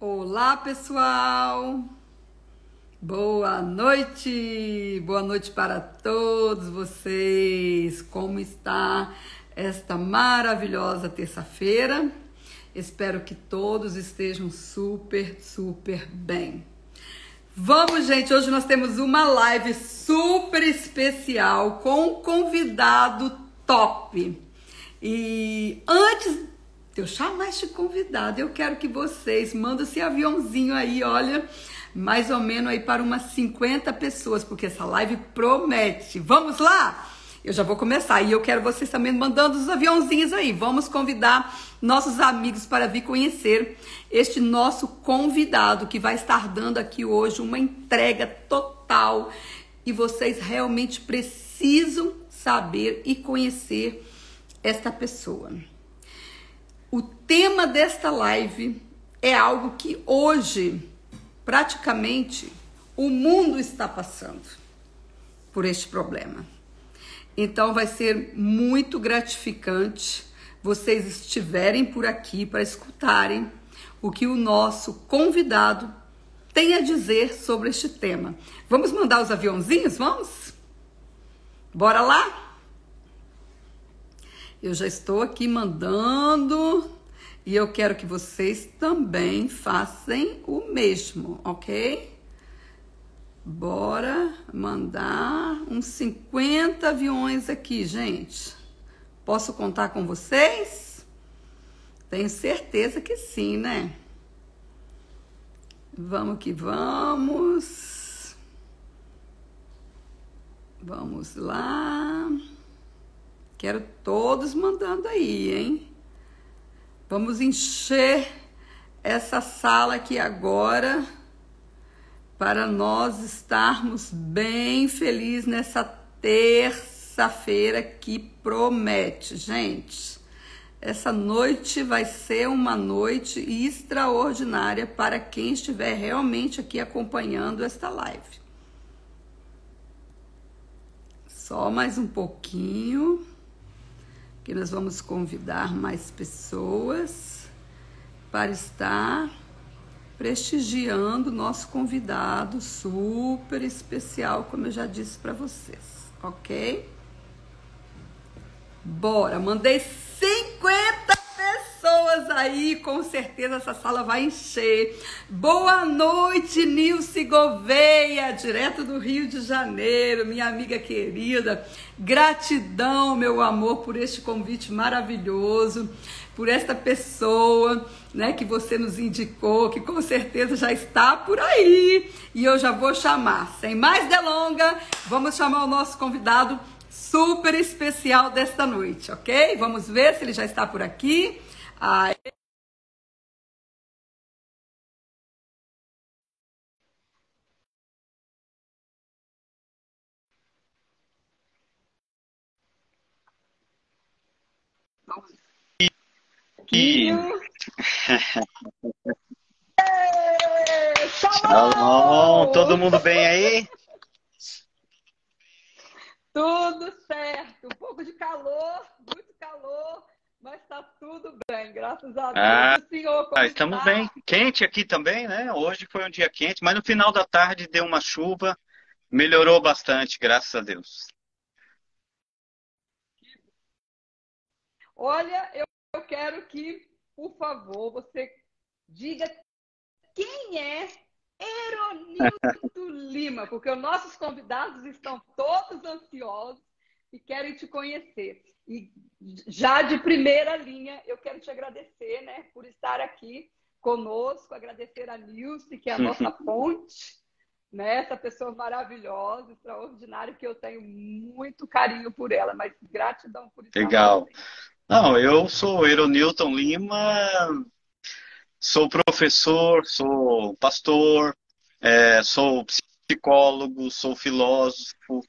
Olá, pessoal! Boa noite! Boa noite para todos vocês! Como está esta maravilhosa terça-feira? Espero que todos estejam super bem. Vamos, gente! Hoje nós temos uma live super especial com um convidado top. E antes de eu chamar este convidado, eu quero que vocês mandem esse aviãozinho aí, olha, mais ou menos aí para umas 50 pessoas, porque essa live promete. Vamos lá? Eu já vou começar e eu quero vocês também mandando os aviãozinhos aí. Vamos convidar nossos amigos para vir conhecer este nosso convidado que vai estar dando aqui hoje uma entrega total e vocês realmente precisam saber e conhecer esta pessoa. O tema desta live é algo que hoje, praticamente, o mundo está passando por este problema. Então, vai ser muito gratificante vocês estiverem por aqui para escutarem o que o nosso convidado tem a dizer sobre este tema. Vamos mandar os aviãozinhos? Vamos? Bora lá? Eu já estou aqui mandando e eu quero que vocês também façam o mesmo, ok? Bora mandar uns 50 aviões aqui, gente. Posso contar com vocês? Tenho certeza que sim, né? Vamos que vamos. Vamos lá. Quero todos mandando aí, hein? Vamos encher essa sala aqui agora para nós estarmos bem felizes nessa terça-feira que promete, gente. Essa noite vai ser uma noite extraordinária para quem estiver realmente aqui acompanhando esta live. Só mais um pouquinho, que nós vamos convidar mais pessoas para estar prestigiando o nosso convidado super especial, como eu já disse para vocês, ok? Bora, mandei 50 pessoas aí, com certeza essa sala vai encher. Boa noite, Nilce Gouveia, direto do Rio de Janeiro, minha amiga querida. Gratidão, meu amor, por este convite maravilhoso, por esta pessoa, né, que você nos indicou, que com certeza já está por aí. E eu já vou chamar, sem mais delonga, vamos chamar o nosso convidado super especial desta noite, ok? Vamos ver se ele já está por aqui. Aí. Que... Shalom! Todo mundo bem aí? Tudo certo, um pouco de calor, muito calor, mas está tudo bem, graças a Deus. E o senhor, como estamos está? bem. Quente aqui também, né? Hoje foi um dia quente, mas no final da tarde deu uma chuva, melhorou bastante, graças a Deus. Olha, eu quero que, por favor, você diga quem é Eronilton Lima, porque os nossos convidados estão todos ansiosos e querem te conhecer. E já de primeira linha, eu quero te agradecer, né, por estar aqui conosco, agradecer a Nilce, que é a nossa ponte, né, essa pessoa maravilhosa, extraordinária, que eu tenho muito carinho por ela, mas gratidão por estar Legal. presente. Não, eu sou Eronilton Lima, sou professor, sou pastor, sou psicólogo, sou filósofo.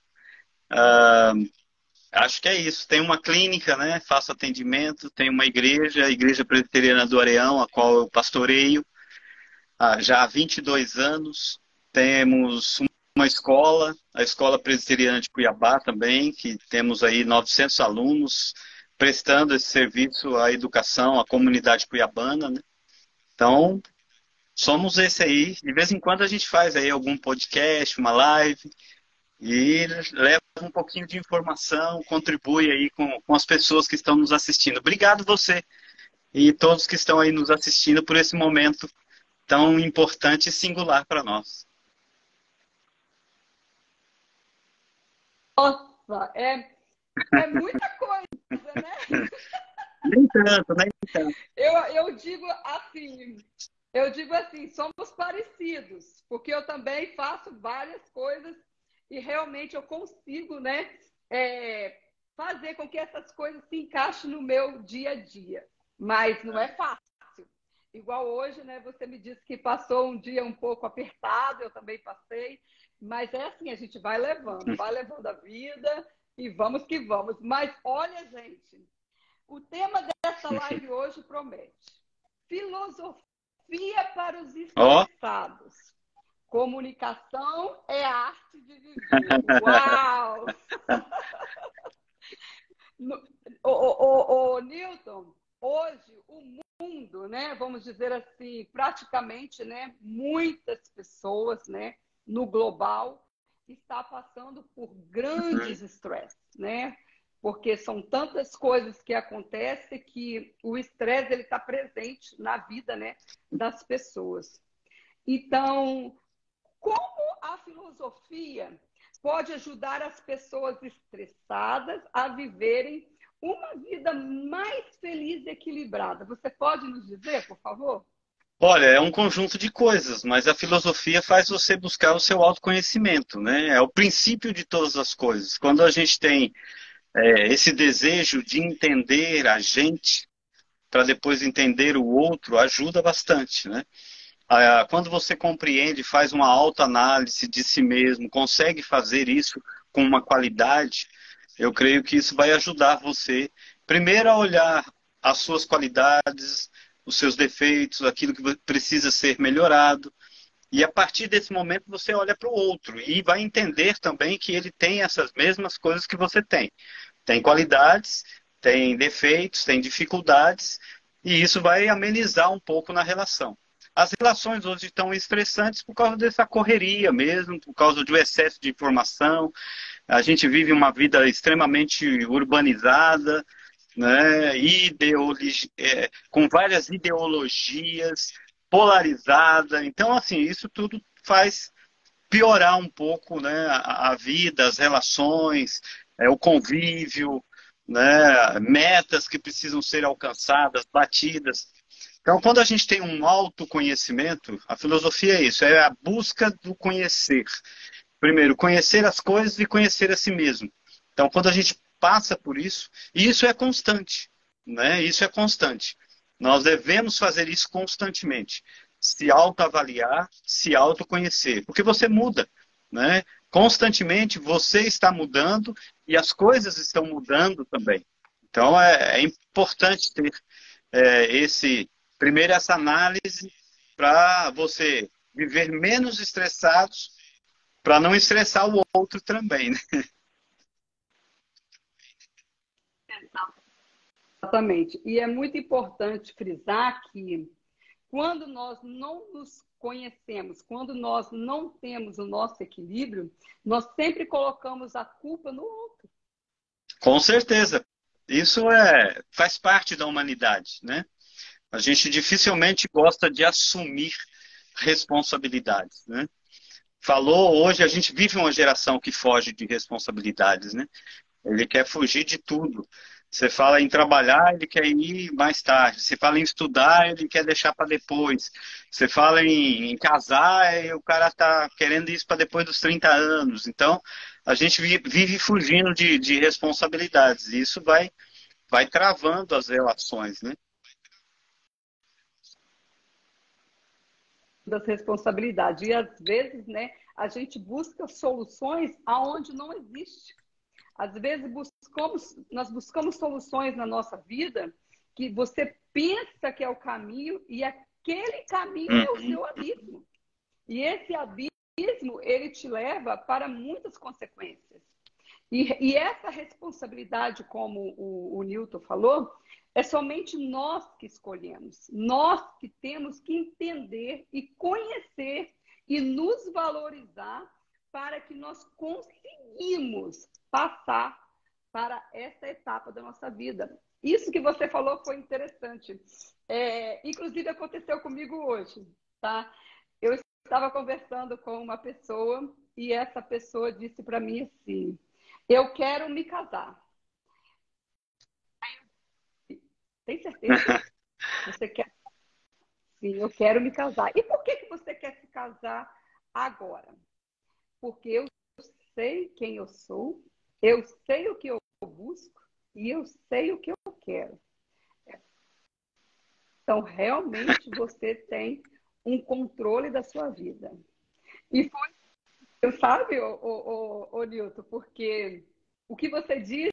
Acho que é isso. Tem uma clínica, né? Faço atendimento, tem uma igreja, a Igreja Presbiteriana do Areão, a qual eu pastoreio já há 22 anos. Temos uma escola, a Escola Presbiteriana de Cuiabá também, que temos aí 900 alunos prestando esse serviço à educação, à comunidade cuiabana, né? Então, somos esse aí. De vez em quando a gente faz aí algum podcast, uma live, e leva um pouquinho de informação, contribui aí com as pessoas que estão nos assistindo. Obrigado você e todos que estão aí nos assistindo por esse momento tão importante e singular para nós. Nossa, é muita coisa, né? Nem tanto, nem tanto. Eu digo assim, somos parecidos, porque eu também faço várias coisas e realmente eu consigo, né, fazer com que essas coisas se encaixem no meu dia a dia. Mas não é fácil. Igual hoje, né, você me disse que passou um dia um pouco apertado, eu também passei, mas é assim, a gente vai levando a vida e vamos que vamos. Mas olha, gente, o tema dessa live hoje promete. Filosofia para os Ó, estressados. Comunicação é a arte de viver. Uau! Newton, hoje o mundo, né, vamos dizer assim, praticamente, né, muitas pessoas, né, no global está passando por grandes estresses, né? Porque são tantas coisas que acontecem que o estresse ele está presente na vida, né, das pessoas. Então, como a filosofia pode ajudar as pessoas estressadas a viverem uma vida mais feliz e equilibrada? Você pode nos dizer, por favor? olha, é um conjunto de coisas, mas a filosofia faz você buscar o seu autoconhecimento, né? É o princípio de todas as coisas. Quando a gente tem esse desejo de entender a gente, para depois entender o outro, ajuda bastante, né? Quando você compreende, faz uma autoanálise de si mesmo, consegue fazer isso com uma qualidade, eu creio que isso vai ajudar você, primeiro, a olhar as suas qualidades, os seus defeitos, aquilo que precisa ser melhorado, e a partir desse momento você olha para o outro e vai entender também que ele tem essas mesmas coisas que você tem. Tem qualidades, tem defeitos, tem dificuldades, e isso vai amenizar um pouco na relação. As relações hoje estão estressantes por causa dessa correria mesmo, por causa do excesso de informação. A gente vive uma vida extremamente urbanizada, né? Com várias ideologias, polarizada. Então, assim, isso tudo faz piorar um pouco, né, a vida, as relações, o convívio, né, metas que precisam ser alcançadas, batidas. Então, quando a gente tem um autoconhecimento, a filosofia é isso, é a busca do conhecer. Primeiro, conhecer as coisas e conhecer a si mesmo. Então, quando a gente passa por isso, e isso é constante, né? Isso é constante. Nós devemos fazer isso constantemente. Se autoavaliar, se autoconhecer. Porque você muda, né? Constantemente você está mudando e as coisas estão mudando também. Então, é importante ter primeiro essa análise para você viver menos estressados, para não estressar o outro também, né? Exatamente. E é muito importante frisar que quando nós não nos conhecemos, quando nós não temos o nosso equilíbrio, nós sempre colocamos a culpa no outro. Com certeza. Isso faz parte da humanidade, né? A gente dificilmente gosta de assumir responsabilidades, né? Falou hoje, a gente vive uma geração que foge de responsabilidades, né? Ele quer fugir de tudo. Você fala em trabalhar, ele quer ir mais tarde. Você fala em estudar, ele quer deixar para depois. Você fala em casar, e o cara está querendo isso para depois dos 30 anos. Então, a gente vive fugindo de responsabilidades. E isso vai travando as relações, né? Das responsabilidades. E às vezes, né, a gente busca soluções aonde não existe. Às vezes nós buscamos soluções na nossa vida que você pensa que é o caminho e aquele caminho é o seu abismo. E esse abismo, ele te leva para muitas consequências. E essa responsabilidade, como o Newton falou, É somente nós que escolhemos. Nós que temos que entender e conhecer e nos valorizar para que nós conseguimos passar para essa etapa da nossa vida. Isso que você falou foi interessante. Inclusive, aconteceu comigo hoje, tá? Eu estava conversando com uma pessoa e essa pessoa disse para mim assim: eu quero me casar. Tem certeza? Você quer? Sim, eu quero me casar. E por que você quer se casar agora? Porque eu sei quem eu sou, eu sei o que eu busco e eu sei o que eu quero. Então, realmente, você tem um controle da sua vida. E foi, sabe, Nilton, porque o que você disse,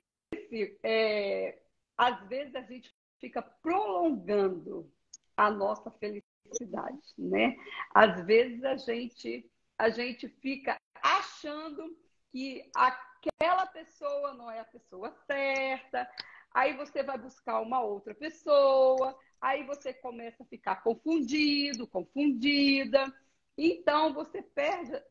às vezes a gente fica prolongando a nossa felicidade, né? Às vezes a gente fica achando que aquela pessoa não é a pessoa certa, aí você vai buscar uma outra pessoa, aí você começa a ficar confundido, confundida, então você perde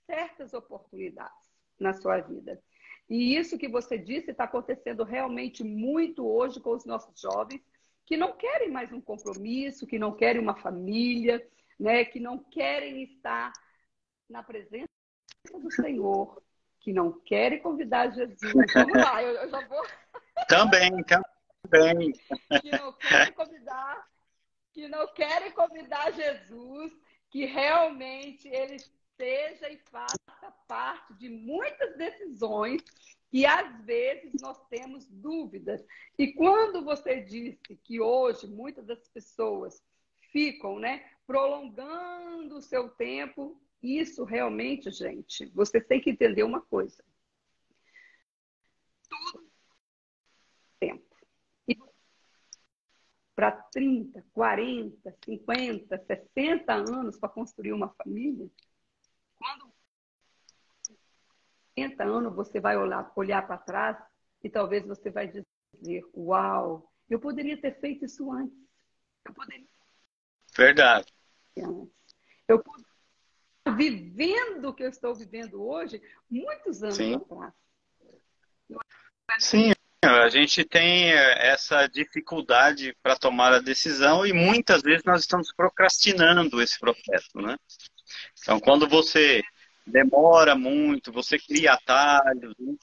certas oportunidades na sua vida. E isso que você disse está acontecendo realmente muito hoje com os nossos jovens, que não querem mais um compromisso, que não querem uma família, né? Que não querem estar na presença do Senhor, que não querem convidar Jesus. Vamos lá, eu já vou. Também. Que não querem convidar Jesus, que realmente ele seja e faça parte de muitas decisões que às vezes nós temos dúvidas. E quando você disse que hoje muitas das pessoas ficam, né, prolongando o seu tempo, isso realmente, gente, você tem que entender uma coisa. Tudo tempo. E para 30, 40, 50, 60 anos para construir uma família, quando 60 anos você vai olhar para trás e talvez você vai dizer: uau, eu poderia ter feito isso antes. Verdade. Eu poderia estar vivendo o que eu estou vivendo hoje muitos anos atrás. Sim, a gente tem essa dificuldade para tomar a decisão e muitas vezes nós estamos procrastinando esse processo, né? Então, quando você demora muito, você cria atalhos, né?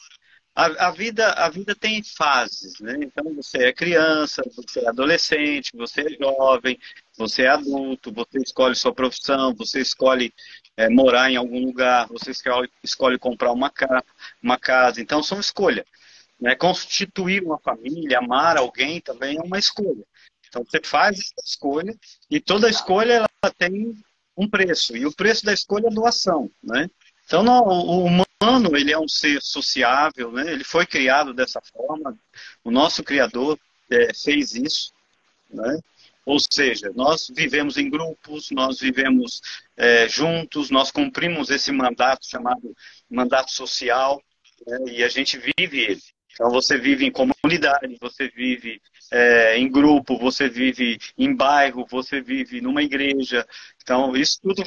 A vida tem fases, né? Então, você é criança, você é adolescente, você é jovem, você é adulto, você escolhe sua profissão, você escolhe morar em algum lugar, você escolhe comprar uma casa. Então, são escolhas. Né? Constituir uma família, amar alguém também é uma escolha. Então, você faz essa escolha e toda escolha ela tem um preço. E o preço da escolha é doação, né? Então, o humano, ele é um ser sociável, né? Ele foi criado dessa forma. O nosso Criador fez isso, né? Ou seja, nós vivemos em grupos, nós vivemos juntos, nós cumprimos esse mandato chamado mandato social, né? E a gente vive ele. Então, você vive em comunidade, você vive em grupo, você vive em bairro, você vive numa igreja. Então, isso tudo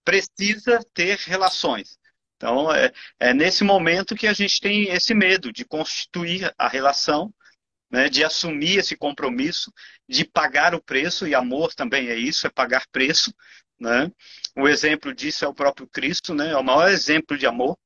precisa ter relações. Então, é nesse momento que a gente tem esse medo de constituir a relação, né, de assumir esse compromisso, de pagar o preço, e amor também é isso, é pagar preço. Né? O exemplo disso é o próprio Cristo, né? É o maior exemplo de amor.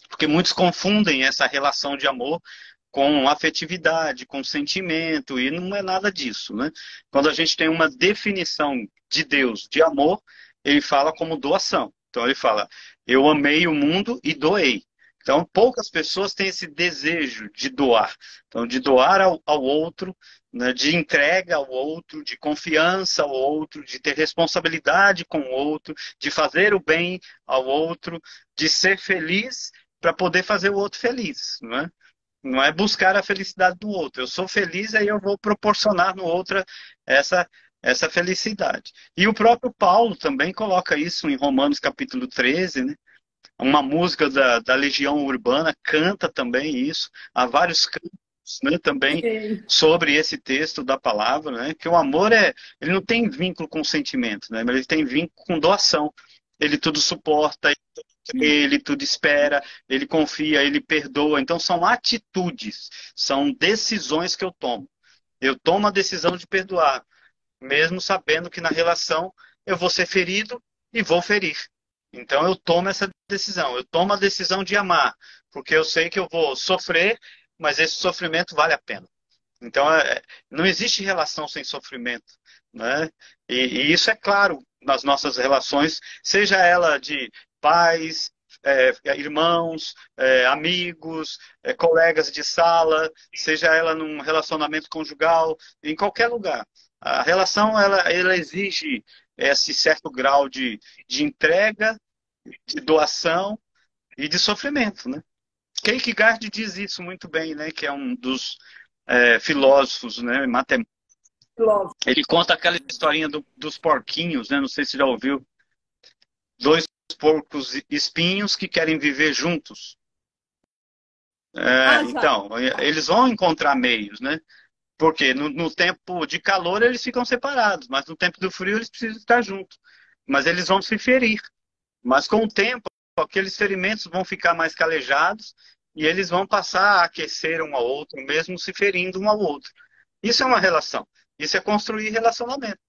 Porque muitos confundem essa relação de amor com afetividade, com sentimento, e não é nada disso, né? Quando a gente tem uma definição de Deus de amor, ele fala como doação. Então ele fala: eu amei o mundo e doei. Então poucas pessoas têm esse desejo de doar. Então de doar ao outro, né, de entrega ao outro, de confiança ao outro, de ter responsabilidade com o outro, de fazer o bem ao outro, de ser feliz para poder fazer o outro feliz, não é? Não é buscar a felicidade do outro. Eu sou feliz, aí eu vou proporcionar no outro essa felicidade. E o próprio Paulo também coloca isso em Romanos capítulo 13, né? Uma música da Legião Urbana canta também isso. Há vários cantos né, também Sim. sobre esse texto da palavra, né, que o amor ele não tem vínculo com sentimento, né, mas ele tem vínculo com doação. Ele tudo suporta, ele tudo espera, ele confia, ele perdoa. Então são atitudes, são decisões que eu tomo. Eu tomo a decisão de perdoar, mesmo sabendo que na relação eu vou ser ferido e vou ferir. Então eu tomo essa decisão, eu tomo a decisão de amar, porque eu sei que eu vou sofrer, mas esse sofrimento vale a pena. Então não existe relação sem sofrimento, né? E isso é claro nas nossas relações, seja ela de pais, irmãos, amigos, colegas de sala, seja ela num relacionamento conjugal, em qualquer lugar. A relação ela exige esse certo grau de entrega, de doação e de sofrimento, né? Kierkegaard diz isso muito bem, né? Que é um dos filósofos, né? Matemáticos. Love. Ele conta aquela historinha dos porquinhos, né? Não sei se você já ouviu. Dois porcos espinhos que querem viver juntos. Ah, já. Então, eles vão encontrar meios, né? Porque no tempo de calor eles ficam separados, mas no tempo do frio eles precisam estar juntos. Mas eles vão se ferir. Mas com o tempo, aqueles ferimentos vão ficar mais calejados e eles vão passar a aquecer um ao outro, mesmo se ferindo um ao outro. Isso é uma relação. Isso é construir relacionamento.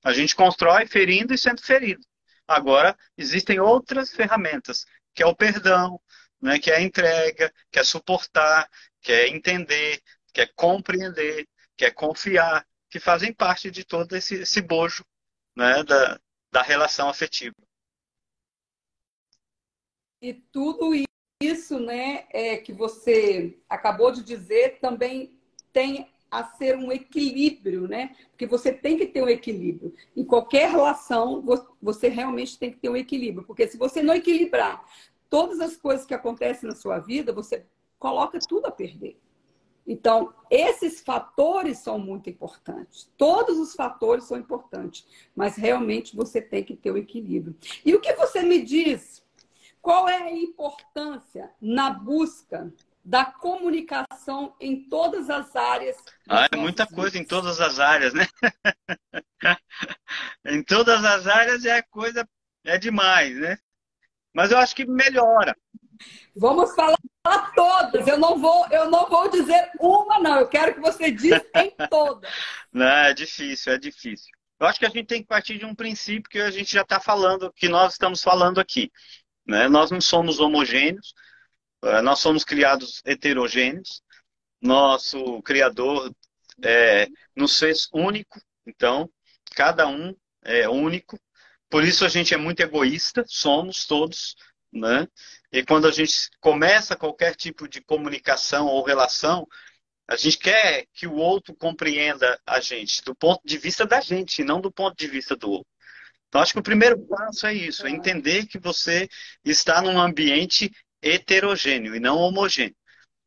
A gente constrói ferindo e sendo ferido. Agora, existem outras ferramentas, que é o perdão, né, que é a entrega, que é suportar, que é entender, que é compreender, que é confiar, que fazem parte de todo esse bojo, né, da relação afetiva. E tudo isso, né, que você acabou de dizer, também tem a ser um equilíbrio, né? Porque você tem que ter um equilíbrio. Em qualquer relação, você realmente tem que ter um equilíbrio. Porque se você não equilibrar todas as coisas que acontecem na sua vida, você coloca tudo a perder. Então, esses fatores são muito importantes. Todos os fatores são importantes. Mas realmente você tem que ter o equilíbrio. E o que você me diz? Qual é a importância na busca da comunicação em todas as áreas das É muita nossas coisa em vidas? todas as áreas, né? Em todas as áreas é demais, né? Mas eu acho que melhora. Vamos falar todas. Eu não vou dizer uma, não. Eu quero que você diz em todas. Não, é difícil, é difícil. Eu acho que a gente tem que partir de um princípio que a gente já está falando, que nós estamos falando aqui, né? Nós não somos homogêneos, nós somos criados heterogêneos. Nosso Criador nos fez único, então cada um é único. Por isso a gente é muito egoísta, somos todos, né? E quando a gente começa qualquer tipo de comunicação ou relação, a gente quer que o outro compreenda a gente do ponto de vista da gente, e não do ponto de vista do outro. Então, acho que o primeiro passo é isso, é entender que você está num ambiente heterogêneo e não homogêneo.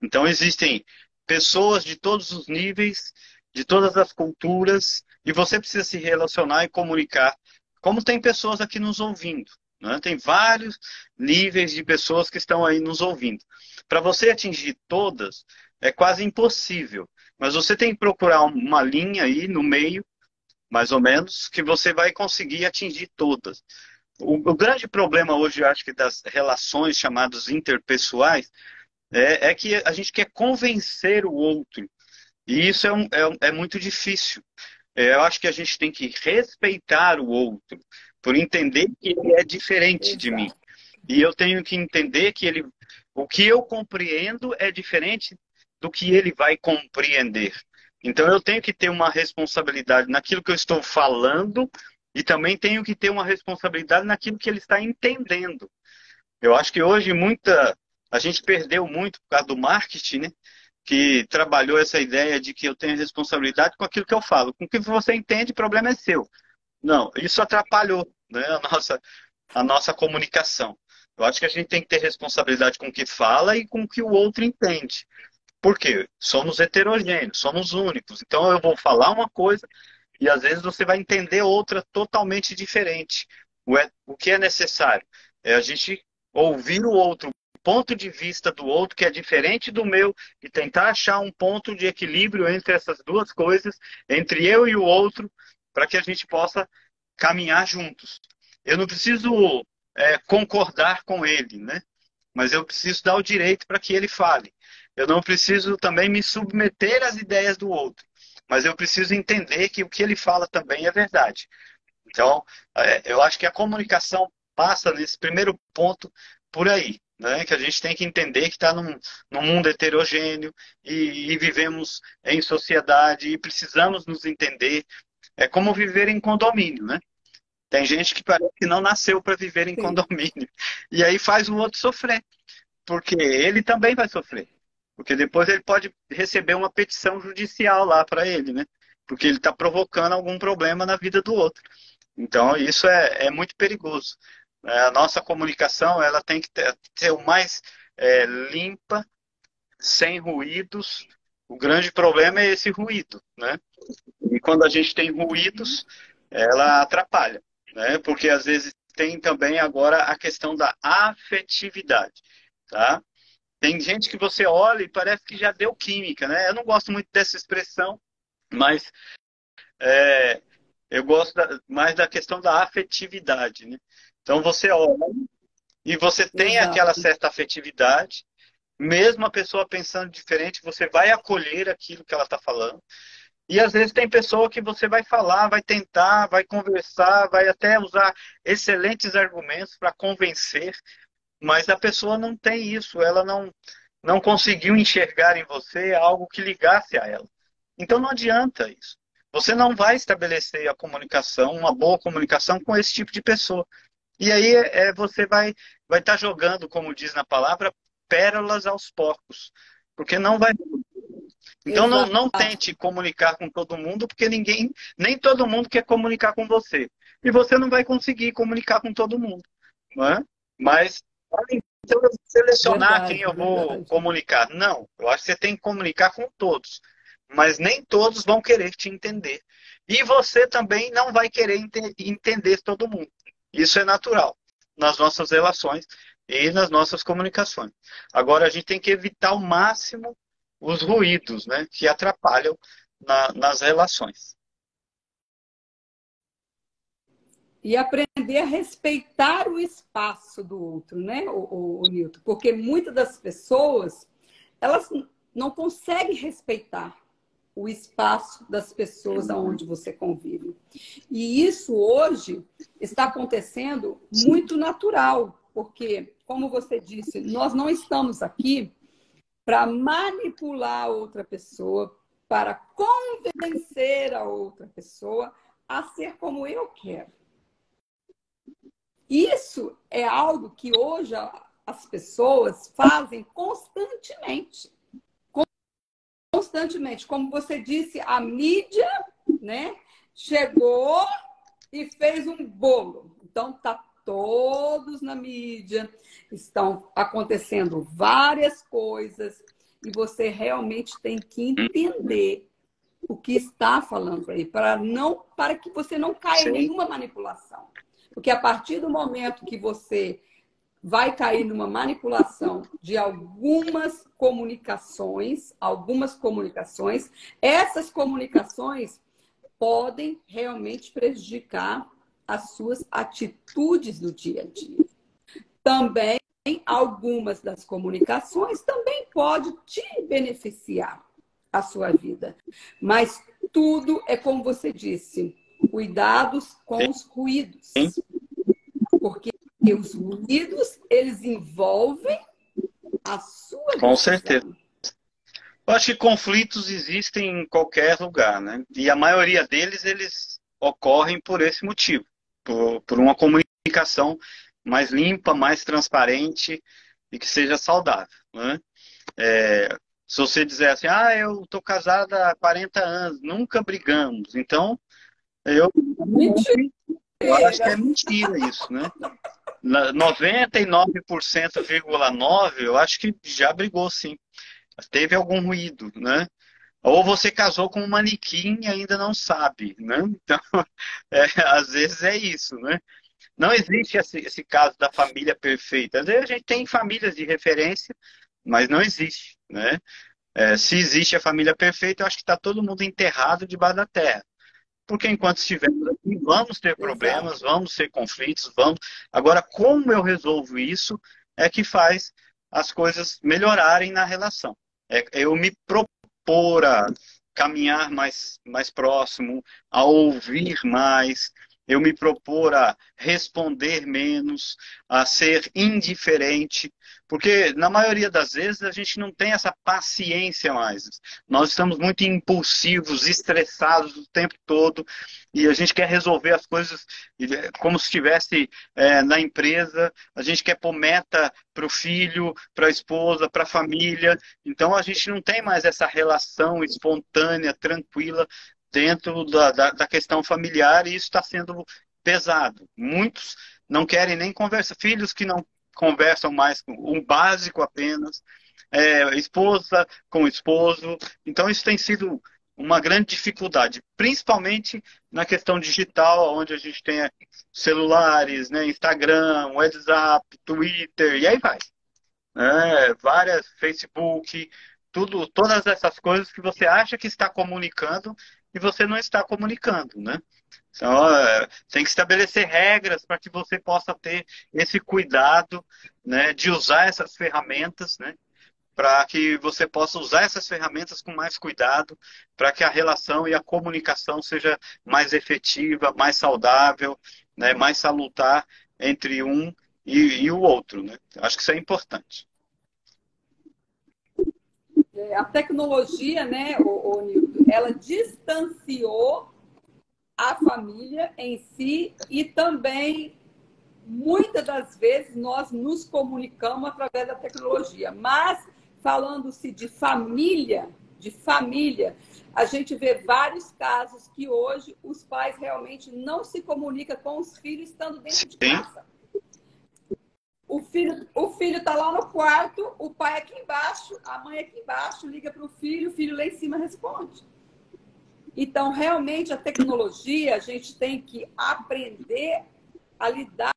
Então, existem pessoas de todos os níveis, de todas as culturas, e você precisa se relacionar e comunicar. Como tem pessoas aqui nos ouvindo, né? Tem vários níveis de pessoas que estão aí nos ouvindo. Para você atingir todas, é quase impossível. Mas você tem que procurar uma linha aí no meio, mais ou menos, que você vai conseguir atingir todas. O grande problema hoje, eu acho que das relações chamadas interpessoais, é que a gente quer convencer o outro. E isso é muito difícil. Eu acho que a gente tem que respeitar o outro, por entender que ele é diferente de mim. Exato. E eu tenho que entender que o que eu compreendo é diferente do que ele vai compreender. Então eu tenho que ter uma responsabilidade naquilo que eu estou falando e também tenho que ter uma responsabilidade naquilo que ele está entendendo. Eu acho que hoje a gente perdeu muito por causa do marketing, né? Que trabalhou essa ideia de que eu tenho responsabilidade com aquilo que eu falo. Com o que você entende, o problema é seu. Não, isso atrapalhou, né, a nossa comunicação. Eu acho que a gente tem que ter responsabilidade com o que fala e com o que o outro entende. Por quê? Somos heterogêneos, somos únicos. Então eu vou falar uma coisa e às vezes você vai entender outra totalmente diferente. O que é necessário é a gente ouvir o outro ponto de vista do outro, que é diferente do meu, e tentar achar um ponto de equilíbrio entre essas duas coisas, entre eu e o outro, para que a gente possa caminhar juntos. Eu não preciso concordar com ele, né? Mas eu preciso dar o direito para que ele fale. Eu não preciso também me submeter às ideias do outro, mas eu preciso entender que o que ele fala também é verdade. Então, eu acho que a comunicação passa nesse primeiro ponto por aí, né? Que a gente tem que entender que está num mundo heterogêneo e vivemos em sociedade e precisamos nos entender. É como viver em condomínio, né? Tem gente que parece que não nasceu para viver em Sim. condomínio. E aí faz o outro sofrer, porque ele também vai sofrer. Porque depois ele pode receber uma petição judicial lá para ele, né? Porque ele está provocando algum problema na vida do outro. Então, isso é muito perigoso. A nossa comunicação ela tem que ser o mais limpa, sem ruídos. O grande problema é esse ruído, né? E quando a gente tem ruídos, ela atrapalha, né? Porque às vezes tem também agora a questão da afetividade, tá? Tem gente que você olha e parece que já deu química, né? Eu não gosto muito dessa expressão, mas é, eu gosto mais da questão da afetividade, né? Então você olha e você tem aquela Exato. certa afetividade, mesmo a pessoa pensando diferente, você vai acolher aquilo que ela está falando. E às vezes tem pessoa que você vai falar, vai tentar, vai conversar, vai até usar excelentes argumentos para convencer, mas a pessoa não tem isso, ela não conseguiu enxergar em você algo que ligasse a ela. Então não adianta isso. Você não vai estabelecer a comunicação, uma boa comunicação com esse tipo de pessoa. E aí você vai estar jogando, como diz na palavra, pérolas aos porcos. Porque não vai. Então não Exato. tente comunicar com todo mundo, porque nem todo mundo quer comunicar com você. E você não vai conseguir comunicar com todo mundo. Não é? Mas então, eu vou selecionar quem Verdade, eu vou verdade. comunicar. Não, eu acho que você tem que comunicar com todos. Mas nem todos vão querer te entender. E você também não vai querer entender todo mundo. Isso é natural nas nossas relações e nas nossas comunicações. Agora, a gente tem que evitar ao máximo os ruídos, né, que atrapalham nas relações. E aprender a respeitar o espaço do outro, né, o Nilton? Porque muitas das pessoas, elas não conseguem respeitar o espaço das pessoas aonde você convive. E isso hoje está acontecendo muito natural, porque, como você disse, nós não estamos aqui para manipular outra pessoa, para convencer a outra pessoa a ser como eu quero. Isso é algo que hoje as pessoas fazem constantemente. Constantemente. Como você disse, a mídia, né, chegou e fez um bolo. Então, tá todos na mídia, estão acontecendo várias coisas e você realmente tem que entender o que está falando aí, para que você não caia em Sim, nenhuma manipulação. Porque a partir do momento que você vai cair numa manipulação de algumas comunicações, essas comunicações podem realmente prejudicar as suas atitudes do dia a dia. Também, algumas das comunicações também pode te beneficiar a sua vida. Mas tudo é como você disse, cuidados com os sim, ruídos. Porque os ruídos, eles envolvem a sua com certeza. decisão. Eu acho que conflitos existem em qualquer lugar, né? E a maioria deles, eles ocorrem por esse motivo, por uma comunicação mais limpa, mais transparente e que seja saudável, né? Se você dizer assim, eu estou casada há 40 anos, nunca brigamos, então eu, Mentira! eu acho que é mentira isso, né? 99,9% eu acho que já brigou sim. Teve algum ruído, né? Ou você casou com um manequim e ainda não sabe, né? Então, às vezes é isso, né? Não existe esse caso da família perfeita. Às vezes a gente tem famílias de referência, mas não existe, né? Se existe a família perfeita, eu acho que está todo mundo enterrado debaixo da terra. Porque enquanto estivermos aqui, vamos ter problemas, Exato. vamos ter conflitos, vamos. Agora, como eu resolvo isso é que faz as coisas melhorarem na relação. É eu me propor a caminhar mais próximo, a ouvir mais, eu me propor a responder menos, a ser indiferente, porque na maioria das vezes a gente não tem essa paciência mais. Nós estamos muito impulsivos, estressados o tempo todo, e a gente quer resolver as coisas como se estivesse na empresa, a gente quer pôr meta para o filho, para a esposa, para a família, então a gente não tem mais essa relação espontânea, tranquila, dentro da questão familiar, e isso está sendo pesado. Muitos não querem nem conversar, filhos que não conversam mais com um básico apenas, esposa com esposo. Então isso tem sido uma grande dificuldade, principalmente na questão digital, onde a gente tem celulares, né, Instagram, WhatsApp, Twitter, e aí vai. Várias, Facebook, tudo, todas essas coisas que você acha que está comunicando e você não está comunicando, né? Então, tem que estabelecer regras para que você possa ter esse cuidado, né, de usar essas ferramentas, né, para que você possa usar essas ferramentas com mais cuidado, para que a relação e a comunicação seja mais efetiva, mais saudável, né, mais salutar entre um e o outro, né? Acho que isso é importante. A tecnologia, né, o Nilton, ela distanciou a família em si e também, muitas das vezes, nós nos comunicamos através da tecnologia. Mas, falando-se de família, a gente vê vários casos que hoje os pais realmente não se comunicam com os filhos estando dentro de casa. O filho está lá no quarto, o pai aqui embaixo, a mãe aqui embaixo, liga para o filho lá em cima responde. Então, realmente, a tecnologia, a gente tem que aprender a lidar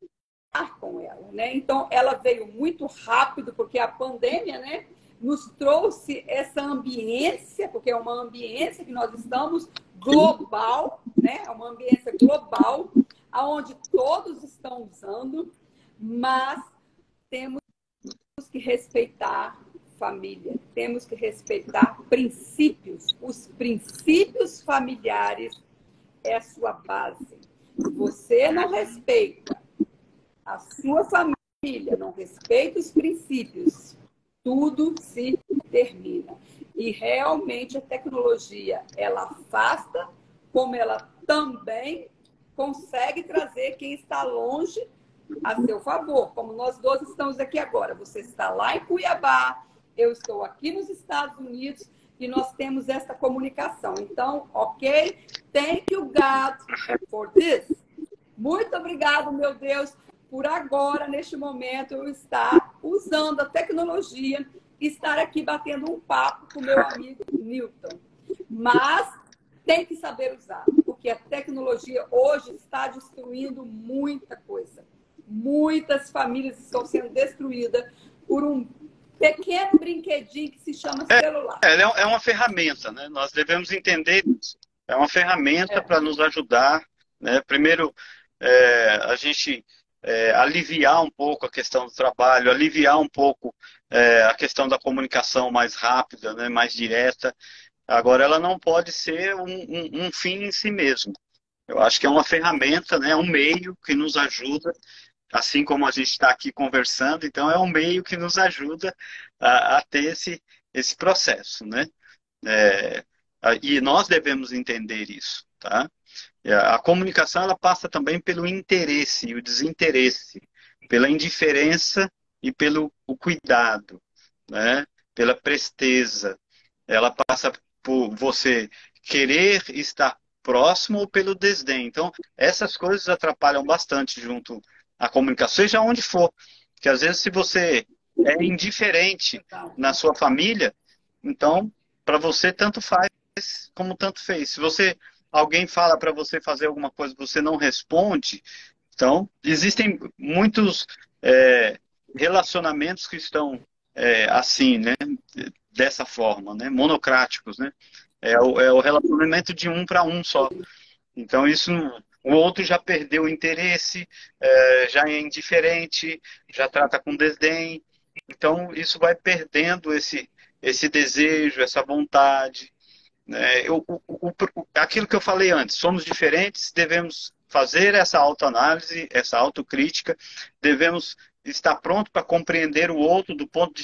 com ela, né? Então, ela veio muito rápido, porque a pandemia, né, nos trouxe essa ambiência, porque é uma ambiência que nós estamos global, né? É uma ambiência global, onde todos estão usando, mas temos que respeitar família, temos que respeitar princípios. Os princípios familiares é a sua base. Se você não respeita a sua família, não respeita os princípios, tudo se termina. E realmente a tecnologia, ela afasta, como ela também consegue trazer quem está longe a seu favor, como nós dois estamos aqui agora. Você está lá em Cuiabá, eu estou aqui nos Estados Unidos e nós temos essa comunicação. Então, ok? Thank you, God, for this. Muito obrigado, meu Deus, por agora, neste momento, eu estar usando a tecnologia e estar aqui batendo um papo com o meu amigo Newton. Mas tem que saber usar, porque a tecnologia hoje está destruindo muita coisa. Muitas famílias estão sendo destruídas por um pequeno brinquedinho que se chama celular. Ela é uma ferramenta, né? Nós devemos entender isso. É uma ferramenta para nos ajudar, né? Primeiro, a gente aliviar um pouco a questão do trabalho, aliviar um pouco a questão da comunicação mais rápida, né? Mais direta. Agora, ela não pode ser um fim em si mesmo. Eu acho que é uma ferramenta, né? Um meio que nos ajuda, assim como a gente está aqui conversando, então é um meio que nos ajuda a ter esse processo, né? E nós devemos entender isso, tá? A comunicação, ela passa também pelo interesse e o desinteresse, pela indiferença e pelo o cuidado, né? Pela presteza. Ela passa por você querer estar próximo ou pelo desdém. Então, essas coisas atrapalham bastante junto à comunicação, seja onde for. Porque às vezes, se você é indiferente na sua família, então, para você, tanto faz como tanto fez. Se alguém fala para você fazer alguma coisa e você não responde, Então, existem muitos é, relacionamentos que estão assim, né? Dessa forma, né? Monocráticos, né? É o relacionamento de um para um só. Então, o outro já perdeu o interesse, já é indiferente, já trata com desdém. Então, isso vai perdendo esse desejo, essa vontade, né? Aquilo que eu falei antes, somos diferentes, devemos fazer essa autoanálise, essa autocrítica, devemos estar pronto para compreender o outro do ponto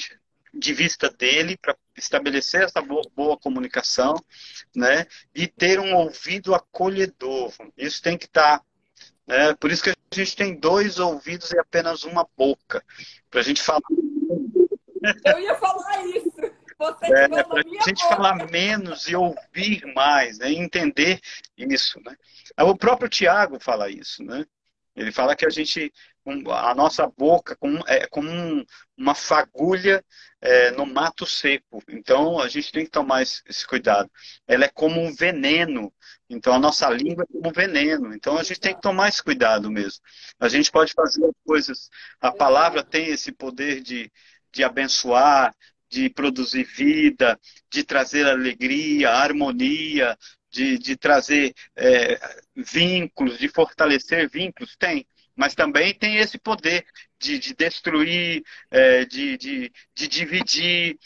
de vista dele, para estabelecer essa boa comunicação, né? E ter um ouvido acolhedor. Isso tem que estar, né? Por isso que a gente tem dois ouvidos e apenas uma boca, para a gente falar. Eu ia falar isso. Você tirou Para da a minha gente falar boca. menos e ouvir mais, né? E entender isso, né? O próprio Tiago fala isso, né? Ele fala que a nossa boca é como uma fagulha no mato seco. Então a gente tem que tomar esse cuidado. Ela é como um veneno. Então a nossa língua é como um veneno. Então a gente tem que Exato, tomar esse cuidado mesmo. A gente pode fazer coisas. A palavra exato. tem esse poder de abençoar, de produzir vida, de trazer alegria, harmonia, de trazer vínculos, de fortalecer vínculos, tem. Mas também tem esse poder de destruir, de dividir,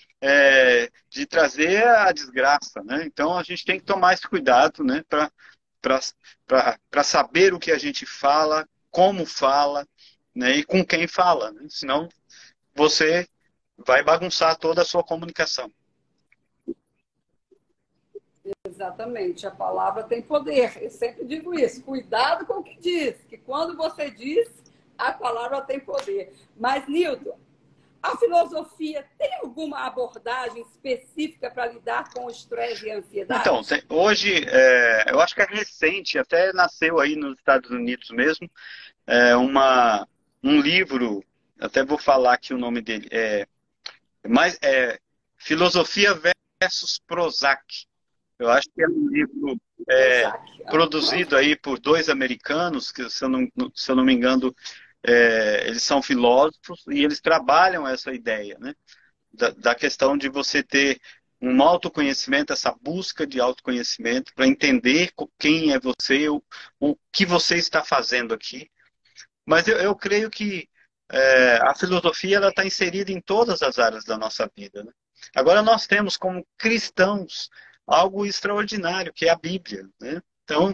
de trazer a desgraça, né? Então a gente tem que tomar esse cuidado, né? Para saber o que a gente fala, como fala, né? E com quem fala, né? Senão você vai bagunçar toda a sua comunicação. Exatamente. A palavra tem poder. Eu sempre digo isso. Cuidado com o que diz, que quando você diz, a palavra tem poder. Mas, Nilton, a filosofia tem alguma abordagem específica para lidar com o estresse e a Então, ansiedade? hoje, eu acho que é recente, até nasceu aí nos Estados Unidos mesmo, uma, um livro, até vou falar aqui o nome dele, mais, Filosofia versus Prozac. Eu acho que é um livro Prozac. produzido aí por dois americanos, que se eu não me engano, eles são filósofos e eles trabalham essa ideia, né? Da questão de você ter um autoconhecimento, essa busca de autoconhecimento para entender quem é você, o que você está fazendo aqui. Mas eu creio que a filosofia ela está inserida em todas as áreas da nossa vida, né? Agora nós temos como cristãos algo extraordinário, que é a Bíblia, né? Então,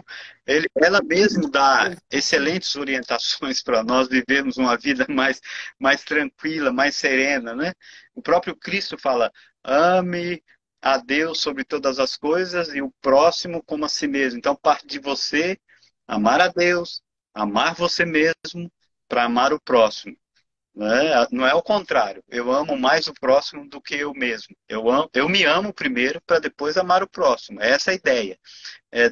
ela mesmo dá excelentes orientações para nós vivermos uma vida mais tranquila, mais serena, né? O próprio Cristo fala: ame a Deus sobre todas as coisas e o próximo como a si mesmo. Então, parte de você amar a Deus, amar você mesmo para amar o próximo. Né? Não é o contrário. Eu amo mais o próximo do que eu mesmo. Eu me amo primeiro para depois amar o próximo. Essa é a ideia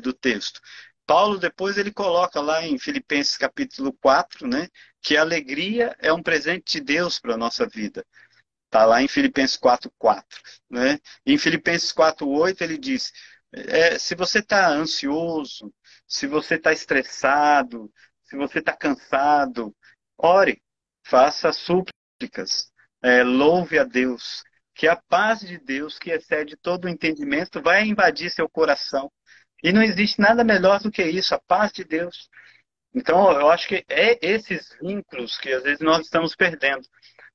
do texto. Paulo depois ele coloca lá em Filipenses capítulo 4, né, que a alegria é um presente de Deus para a nossa vida. Está lá em Filipenses 4:4. Né? Em Filipenses 4:8 ele diz, se você está ansioso, se você está estressado, se você está cansado, ore, faça súplicas, louve a Deus, que a paz de Deus, que excede todo o entendimento, vai invadir seu coração. E não existe nada melhor do que isso, a paz de Deus. Então, eu acho que é esses vínculos que às vezes nós estamos perdendo,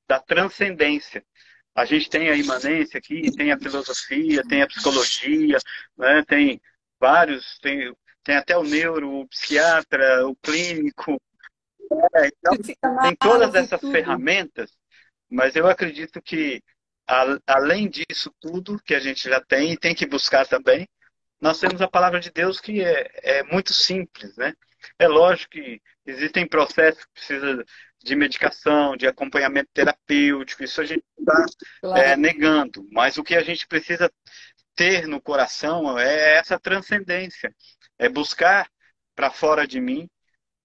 da transcendência. A gente tem a imanência aqui, tem a filosofia, tem a psicologia, né? Tem vários, tem até o neuro, o psiquiatra, o clínico. Então, tem todas Psicanálise, essas tudo. ferramentas, mas eu acredito que, além disso tudo que a gente já tem e tem que buscar também, nós temos a palavra de Deus que é muito simples, né? É lógico que existem processos que precisam de medicação, de acompanhamento terapêutico, isso a gente está Claro. negando, mas o que a gente precisa ter no coração é essa transcendência, é buscar para fora de mim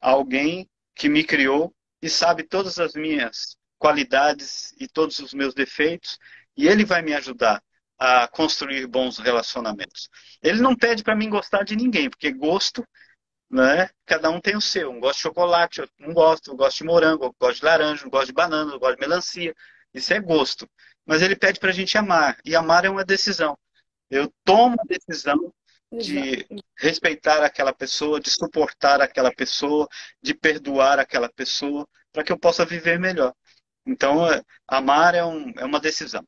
alguém que me criou e sabe todas as minhas qualidades e todos os meus defeitos, e ele vai me ajudar a construir bons relacionamentos. Ele não pede para mim gostar de ninguém, porque gosto né? Cada um tem o seu. Um gosta de chocolate, outro não gosta. Um gosta de morango, outro gosta de laranja, um gosta de banana, outro gosta de melancia. Isso é gosto. Mas ele pede para a gente amar. E amar é uma decisão. Eu tomo a decisão Exato. de respeitar aquela pessoa, de suportar aquela pessoa, de perdoar aquela pessoa, para que eu possa viver melhor. Então, amar é uma decisão.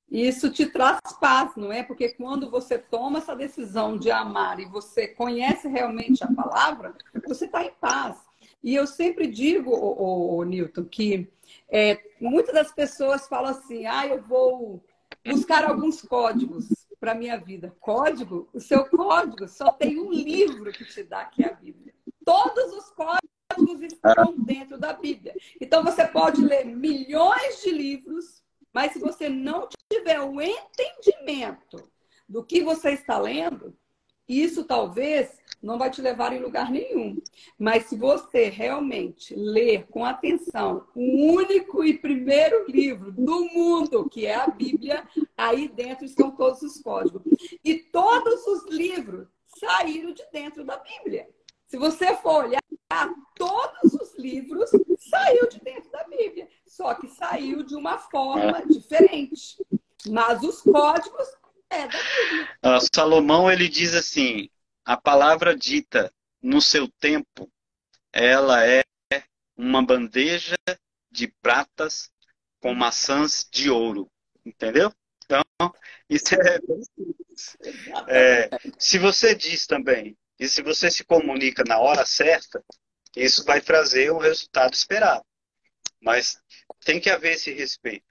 E isso te traz paz, não é? Porque quando você toma essa decisão de amar e você conhece realmente a palavra, você está em paz. E eu sempre digo, Newton, que muitas das pessoas falam assim: ah, eu vou buscar alguns códigos para a minha vida. Código? O seu código só tem um livro que te dá, que é a Bíblia. Todos os códigos estão dentro da Bíblia. Então você pode ler milhões de livros, mas se você não tiver o entendimento do que você está lendo, isso talvez não vai te levar em lugar nenhum. Mas se você realmente ler com atenção o único e primeiro livro do mundo, que é a Bíblia, aí dentro estão todos os códigos. E todos os livros saíram de dentro da Bíblia. Se você for olhar, todos os livros saíram de dentro da Bíblia. Só que saiu de uma forma diferente. Mas os códigos é da Bíblia. Salomão, ele diz assim, a palavra dita no seu tempo, ela é uma bandeja de pratas com maçãs de ouro. Entendeu? Então, isso se você diz também, e se você se comunica na hora certa, isso vai trazer o resultado esperado. Mas tem que haver esse respeito.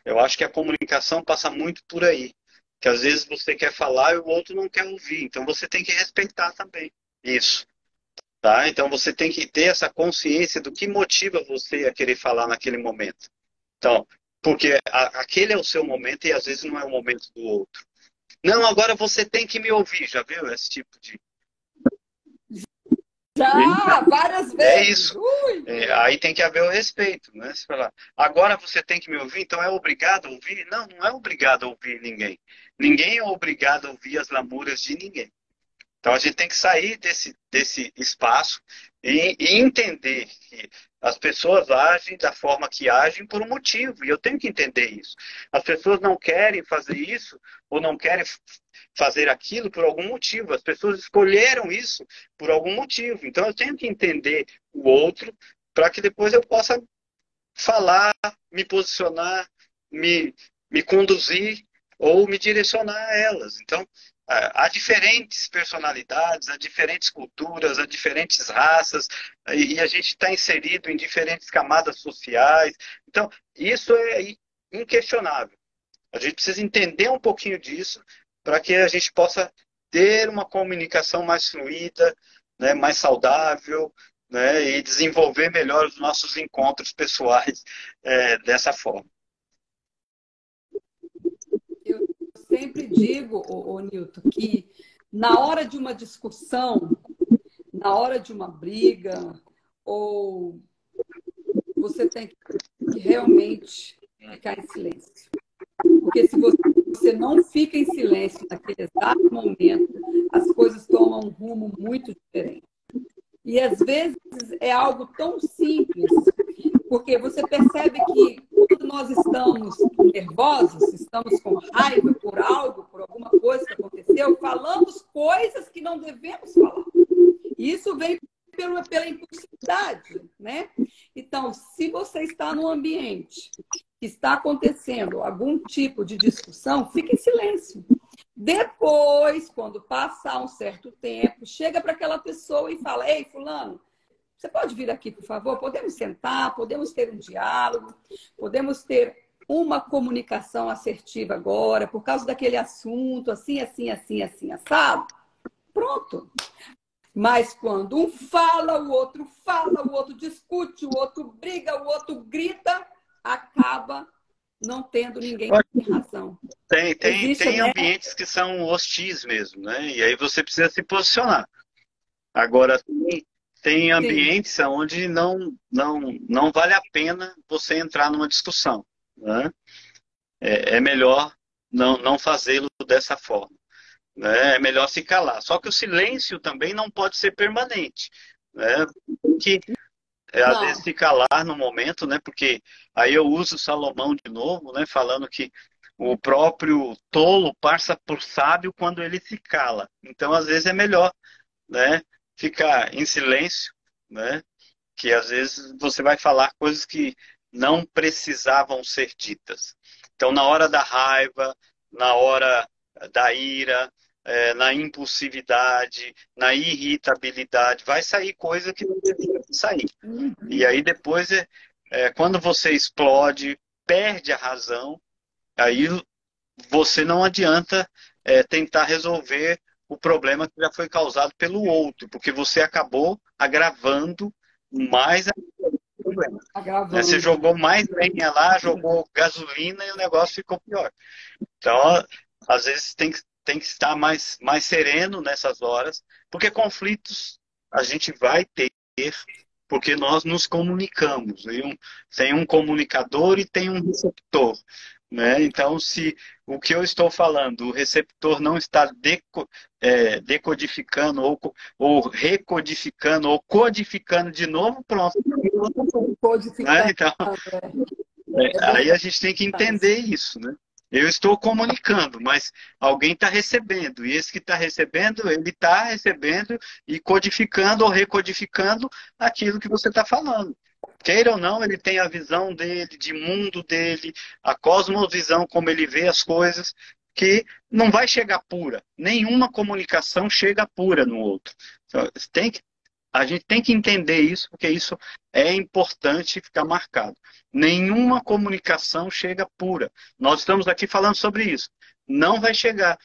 Eu acho que a comunicação passa muito por aí. Que às vezes você quer falar e o outro não quer ouvir. Então você tem que respeitar também isso. Tá? Então você tem que ter essa consciência do que motiva você a querer falar naquele momento. Então, porque aquele é o seu momento e às vezes não é o momento do outro. Não, agora você tem que me ouvir. Já viu esse tipo de... Já, várias vezes. É isso. Aí tem que haver o respeito, né? Se falar, agora você tem que me ouvir, então é obrigado a ouvir? Não, não é obrigado a ouvir ninguém. Ninguém é obrigado a ouvir as lamúrias de ninguém. Então a gente tem que sair desse espaço e entender que as pessoas agem da forma que agem por um motivo. E eu tenho que entender isso. As pessoas não querem fazer isso ou não querem fazer aquilo por algum motivo. As pessoas escolheram isso por algum motivo. Então eu tenho que entender o outro para que depois eu possa falar, me posicionar, me conduzir ou me direcionar a elas. Então, há diferentes personalidades, há diferentes culturas, há diferentes raças, e a gente está inserido em diferentes camadas sociais. Então, isso é inquestionável. A gente precisa entender um pouquinho disso para que a gente possa ter uma comunicação mais fluida, né, mais saudável, né, e desenvolver melhor os nossos encontros pessoais dessa forma. Eu sempre digo, Nilton, que na hora de uma discussão, na hora de uma briga, ou você tem que realmente ficar em silêncio. Porque se você não fica em silêncio naquele exato momento, as coisas tomam um rumo muito diferente. E às vezes é algo tão simples, porque você percebe que quando nós estamos nervosos, estamos com raiva por algo, por alguma coisa que aconteceu, falamos coisas que não devemos falar. E isso vem pela impulsividade, né? Então, se você está num ambiente que está acontecendo algum tipo de discussão, fique em silêncio. Depois, quando passar um certo tempo, chega para aquela pessoa e fala: ei, fulano, você pode vir aqui, por favor? Podemos sentar, podemos ter um diálogo, podemos ter uma comunicação assertiva agora, por causa daquele assunto, assim, assim, assim, assim, assado. Pronto. Mas quando um fala, o outro discute, o outro briga, o outro grita, acaba não tendo ninguém que tem razão. Tem ambientes que são hostis mesmo, né? E aí você precisa se posicionar. Agora, tem ambientes onde não vale a pena você entrar numa discussão, né? É melhor não fazê-lo dessa forma. né? É melhor se calar. Só que o silêncio também não pode ser permanente, né? Tem que, às vezes, Não. se calar no momento, né? Porque aí eu uso Salomão de novo, né? Falando que o próprio tolo passa por sábio quando ele se cala. Então, às vezes, é melhor, né? Ficar em silêncio, né? Que às vezes você vai falar coisas que não precisavam ser ditas. Então, na hora da raiva, na hora da ira, na impulsividade, na irritabilidade, vai sair coisa que não deveria sair. E aí depois, quando você explode, perde a razão, aí você não adianta tentar resolver o problema que já foi causado pelo outro, porque você acabou agravando mais o problema. Né? Você Agravando. jogou mais lenha lá, jogou gasolina e o negócio ficou pior. Então, às vezes tem que estar mais sereno nessas horas, porque conflitos a gente vai ter, porque nós nos comunicamos. Tem um comunicador e tem um receptor. Né? Então, se o que eu estou falando, o receptor não está decodificando ou recodificando ou codificando de novo, pronto. Né? Codificando. Então, É aí a verdade. gente tem que entender isso, né? Eu estou comunicando, mas alguém está recebendo. E esse que está recebendo, ele está recebendo e codificando ou recodificando aquilo que você está falando. Queira ou não, ele tem a visão dele, de mundo dele, a cosmovisão, como ele vê as coisas, que não vai chegar pura. Nenhuma comunicação chega pura no outro. Então, a gente tem que entender isso, porque isso é importante ficar marcado. Nenhuma comunicação chega pura. Nós estamos aqui falando sobre isso. Não vai chegar.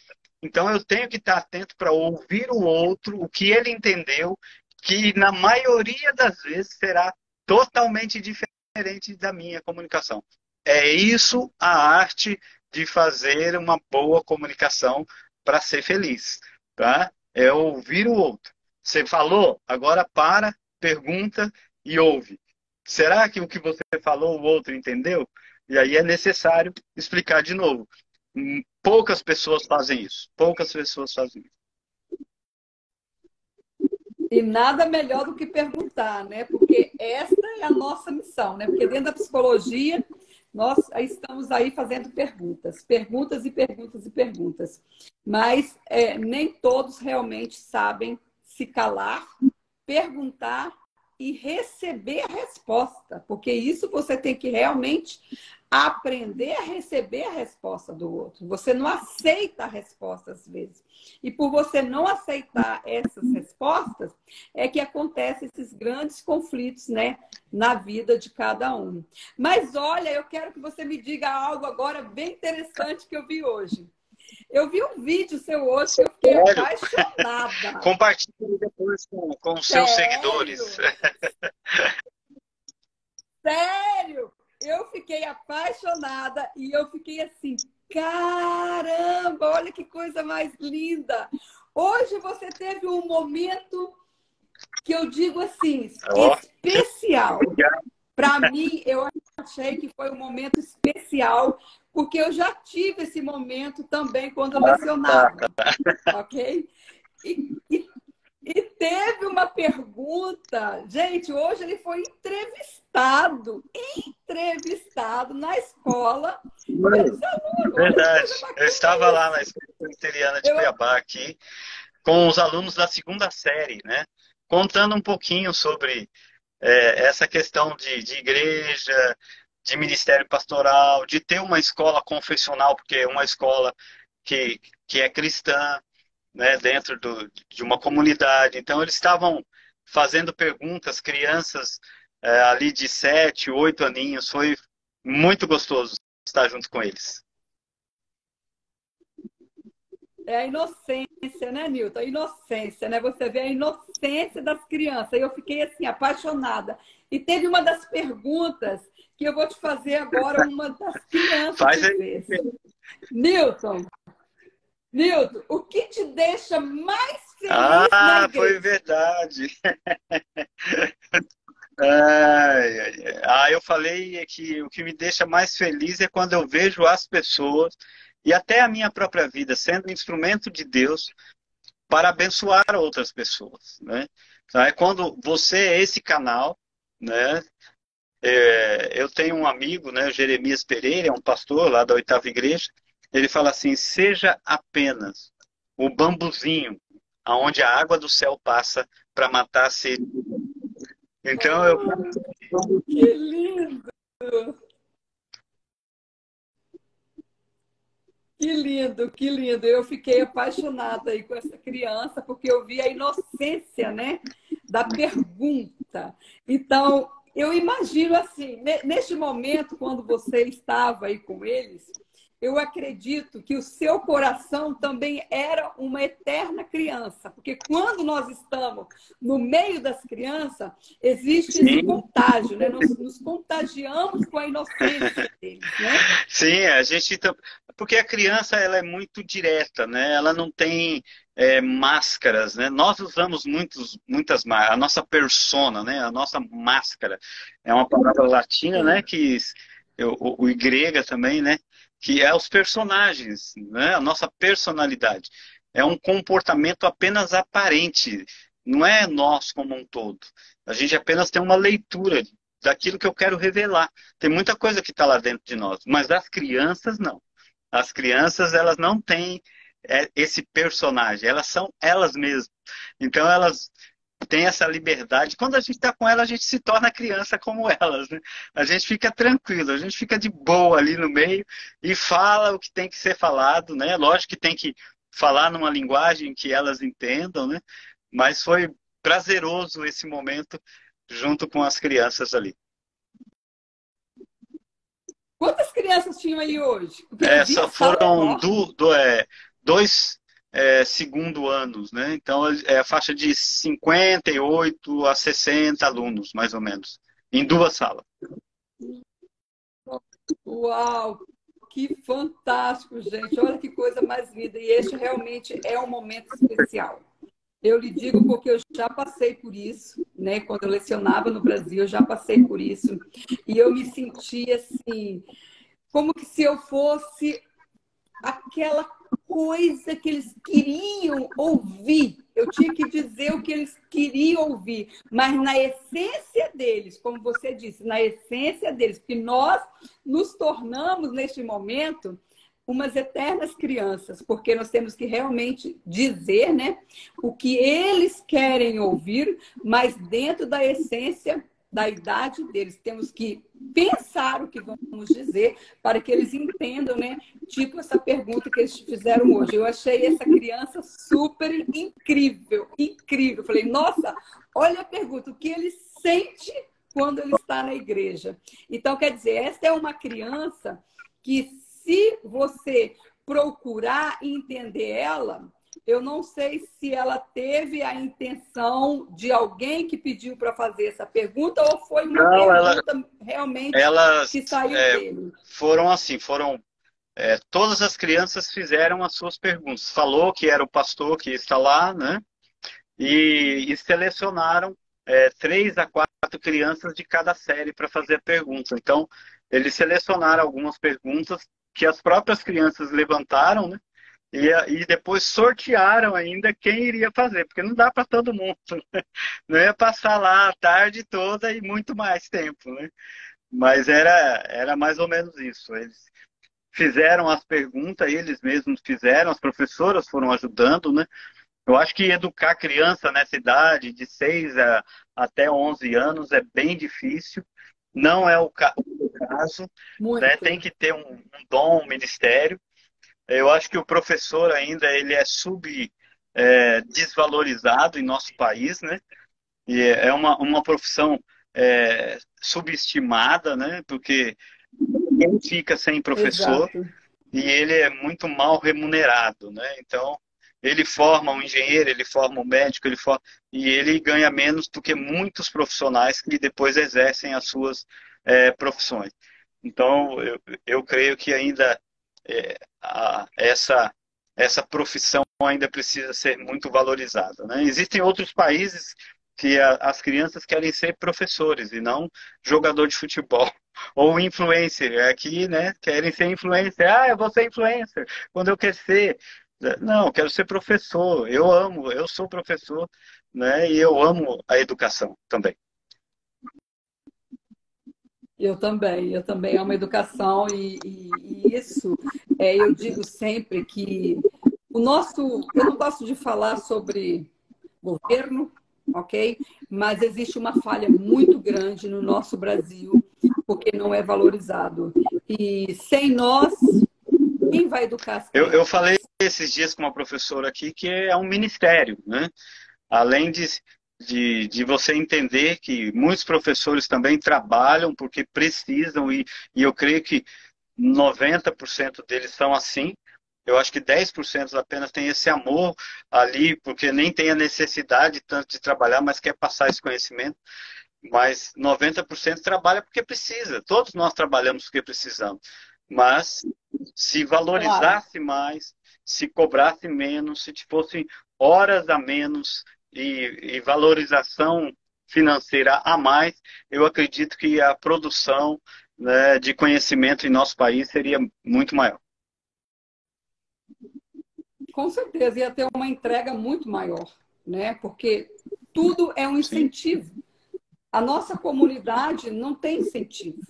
Então eu tenho que estar atento para ouvir o outro, o que ele entendeu, que na maioria das vezes será totalmente diferente da minha comunicação. É isso a arte de fazer uma boa comunicação para ser feliz, tá? É ouvir o outro. Você falou, agora para, pergunta e ouve. Será que o que você falou o outro entendeu? E aí é necessário explicar de novo. Poucas pessoas fazem isso. Poucas pessoas fazem isso. E nada melhor do que perguntar, né? Porque essa é a nossa missão, né? Porque dentro da psicologia, nós estamos aí fazendo perguntas, perguntas e perguntas e perguntas. Mas nem todos realmente sabem se calar, perguntar e receber a resposta, porque isso você tem que realmente aprender a receber a resposta do outro. Você não aceita a resposta às vezes. E por você não aceitar essas respostas, é que acontecem esses grandes conflitos, né, na vida de cada um. Mas olha, eu quero que você me diga algo agora bem interessante que eu vi hoje. Eu vi um vídeo seu hoje que eu fiquei Sério? apaixonada. Compartilhe depois com os seus seguidores. Sério? Sério? Eu fiquei apaixonada e eu fiquei assim, caramba, olha que coisa mais linda. Hoje você teve um momento que eu digo assim, Ó, especial. Para mim, eu achei que foi um momento especial, porque eu já tive esse momento também quando eu lecionava, ok? E teve uma pergunta, gente, hoje ele foi entrevistado na escola pelos alunos. Olha que coisa verdade. Eu bacana estava lá na isso. Escola Presbiteriana de Eu, Cuiabá aqui com os alunos da segunda série, né? Contando um pouquinho sobre essa questão de igreja, de ministério pastoral, de ter uma escola confessional, porque é uma escola que é cristã, né, dentro de uma comunidade. Então, eles estavam fazendo perguntas, crianças ali de 7, 8 aninhos. Foi muito gostoso estar junto com eles. é a inocência, né, Nilton? A inocência, né? Você vê a inocência das crianças. Eu fiquei assim, apaixonada. E teve uma das perguntas que eu vou te fazer agora, uma das crianças Faz te aí. fez. Nilton, Nilton, o que te deixa mais feliz na Ah, foi igreja? verdade. Ai, ai, ai. Ah, eu falei que o que me deixa mais feliz é quando eu vejo as pessoas e até a minha própria vida, sendo um instrumento de Deus para abençoar outras pessoas, né? Então, é quando você é esse canal, né? Eu tenho um amigo, né, o Jeremias Pereira, é um pastor lá da Oitava Igreja. Ele fala assim: seja apenas o bambuzinho aonde a água do céu passa para matar a sede. Então eu Que lindo! Que lindo, que lindo. Eu fiquei apaixonada aí com essa criança, porque eu vi a inocência, né, da pergunta. Então, eu imagino assim, neste momento, quando você estava aí com eles, eu acredito que o seu coração também era uma eterna criança, porque quando nós estamos no meio das crianças, existe esse sim, contágio, né? Nós nos contagiamos com a inocência deles, né? sim, a gente porque a criança ela é muito direta, né? Ela não tem máscaras, né? Nós usamos muitas máscaras. A nossa persona, né? A nossa máscara é uma palavra latina, né? Sim. Que o grega também, né? Que é os personagens, né? A nossa personalidade é um comportamento apenas aparente, não é nós como um todo. A gente apenas tem uma leitura daquilo que eu quero revelar. Tem muita coisa que está lá dentro de nós, mas as crianças não. As crianças, elas não têm esse personagem, elas são elas mesmas. Então, elas têm essa liberdade. Quando a gente está com elas, a gente se torna criança como elas, né? A gente fica tranquilo, a gente fica de boa ali no meio e fala o que tem que ser falado, né? Lógico que tem que falar numa linguagem que elas entendam, né? Mas foi prazeroso esse momento junto com as crianças ali. Quantas crianças tinham aí hoje? Porque eu vi Só a sala foram enorme. dois segundo anos, né? Então é a faixa de 58 a 60 alunos, mais ou menos, em duas salas. Uau, que fantástico, gente. Olha que coisa mais linda. E este realmente é um momento especial. Eu lhe digo porque eu já passei por isso, né? Quando eu lecionava no Brasil, eu já passei por isso. E eu me sentia assim, como que se eu fosse aquela coisa que eles queriam ouvir. Eu tinha que dizer o que eles queriam ouvir, mas na essência deles, como você disse, na essência deles, porque nós nos tornamos neste momento umas eternas crianças, porque nós temos que realmente dizer, né, o que eles querem ouvir, mas dentro da essência da idade deles. Temos que pensar o que vamos dizer para que eles entendam, né? Tipo essa pergunta que eles fizeram hoje. Eu achei essa criança super incrível, incrível. Falei, nossa, olha a pergunta, o que ele sente quando ele está na igreja. Então, quer dizer, essa é uma criança que, se você procurar entender ela, eu não sei se ela teve a intenção de alguém que pediu para fazer essa pergunta ou foi uma Não, pergunta realmente elas que saiu dele. foram assim, todas as crianças fizeram as suas perguntas. Falou que era o pastor que está lá, né? E selecionaram 3 a 4 crianças de cada série para fazer a pergunta. Então, eles selecionaram algumas perguntas que as próprias crianças levantaram, né? E depois sortearam ainda quem iria fazer, porque não dá para todo mundo, né? Não ia passar lá a tarde toda e muito mais tempo, né? Mas era mais ou menos isso. Eles fizeram as perguntas, eles mesmos fizeram, as professoras foram ajudando, né? Eu acho que educar criança nessa idade, de 6 até 11 anos, é bem difícil. Não é o caso, né? Muito. Tem que ter um dom, um ministério. Eu acho que o professor ainda ele é desvalorizado em nosso país, né? E é uma profissão subestimada, né? Porque quem fica sem professor Exato. e ele é muito mal remunerado, né? Então, ele forma um engenheiro, ele forma um médico, e ele ganha menos do que muitos profissionais que depois exercem as suas profissões. Então, eu creio que ainda essa profissão ainda precisa ser muito valorizada, né? Existem outros países que as crianças querem ser professores e não jogador de futebol. Ou influencer, aqui, né, querem ser influencer. Ah, eu vou ser influencer quando eu crescer. Não, eu quero ser professor. Eu amo, eu sou professor, né, e eu amo a educação também. Eu também amo educação e isso eu digo sempre que eu não gosto de falar sobre governo, ok? Mas existe uma falha muito grande no nosso Brasil, porque não é valorizado. E sem nós, quem vai educar as Eu falei crianças? esses dias com uma professora aqui que é um ministério, né? Além de você entender que muitos professores também trabalham porque precisam, e eu creio que 90% deles são assim. Eu acho que 10% apenas tem esse amor ali, porque nem tem a necessidade tanto de trabalhar, mas quer passar esse conhecimento. Mas 90% trabalha porque precisa. Todos nós trabalhamos porque precisamos. Mas se Claro, valorizasse mais, se cobrasse menos, se fossem horas a menos e valorização financeira a mais, eu acredito que a produção, né, de conhecimento em nosso país seria muito maior. com certeza ia ter uma entrega muito maior, né? Porque tudo é um Sim. incentivo. A nossa comunidade não tem incentivo.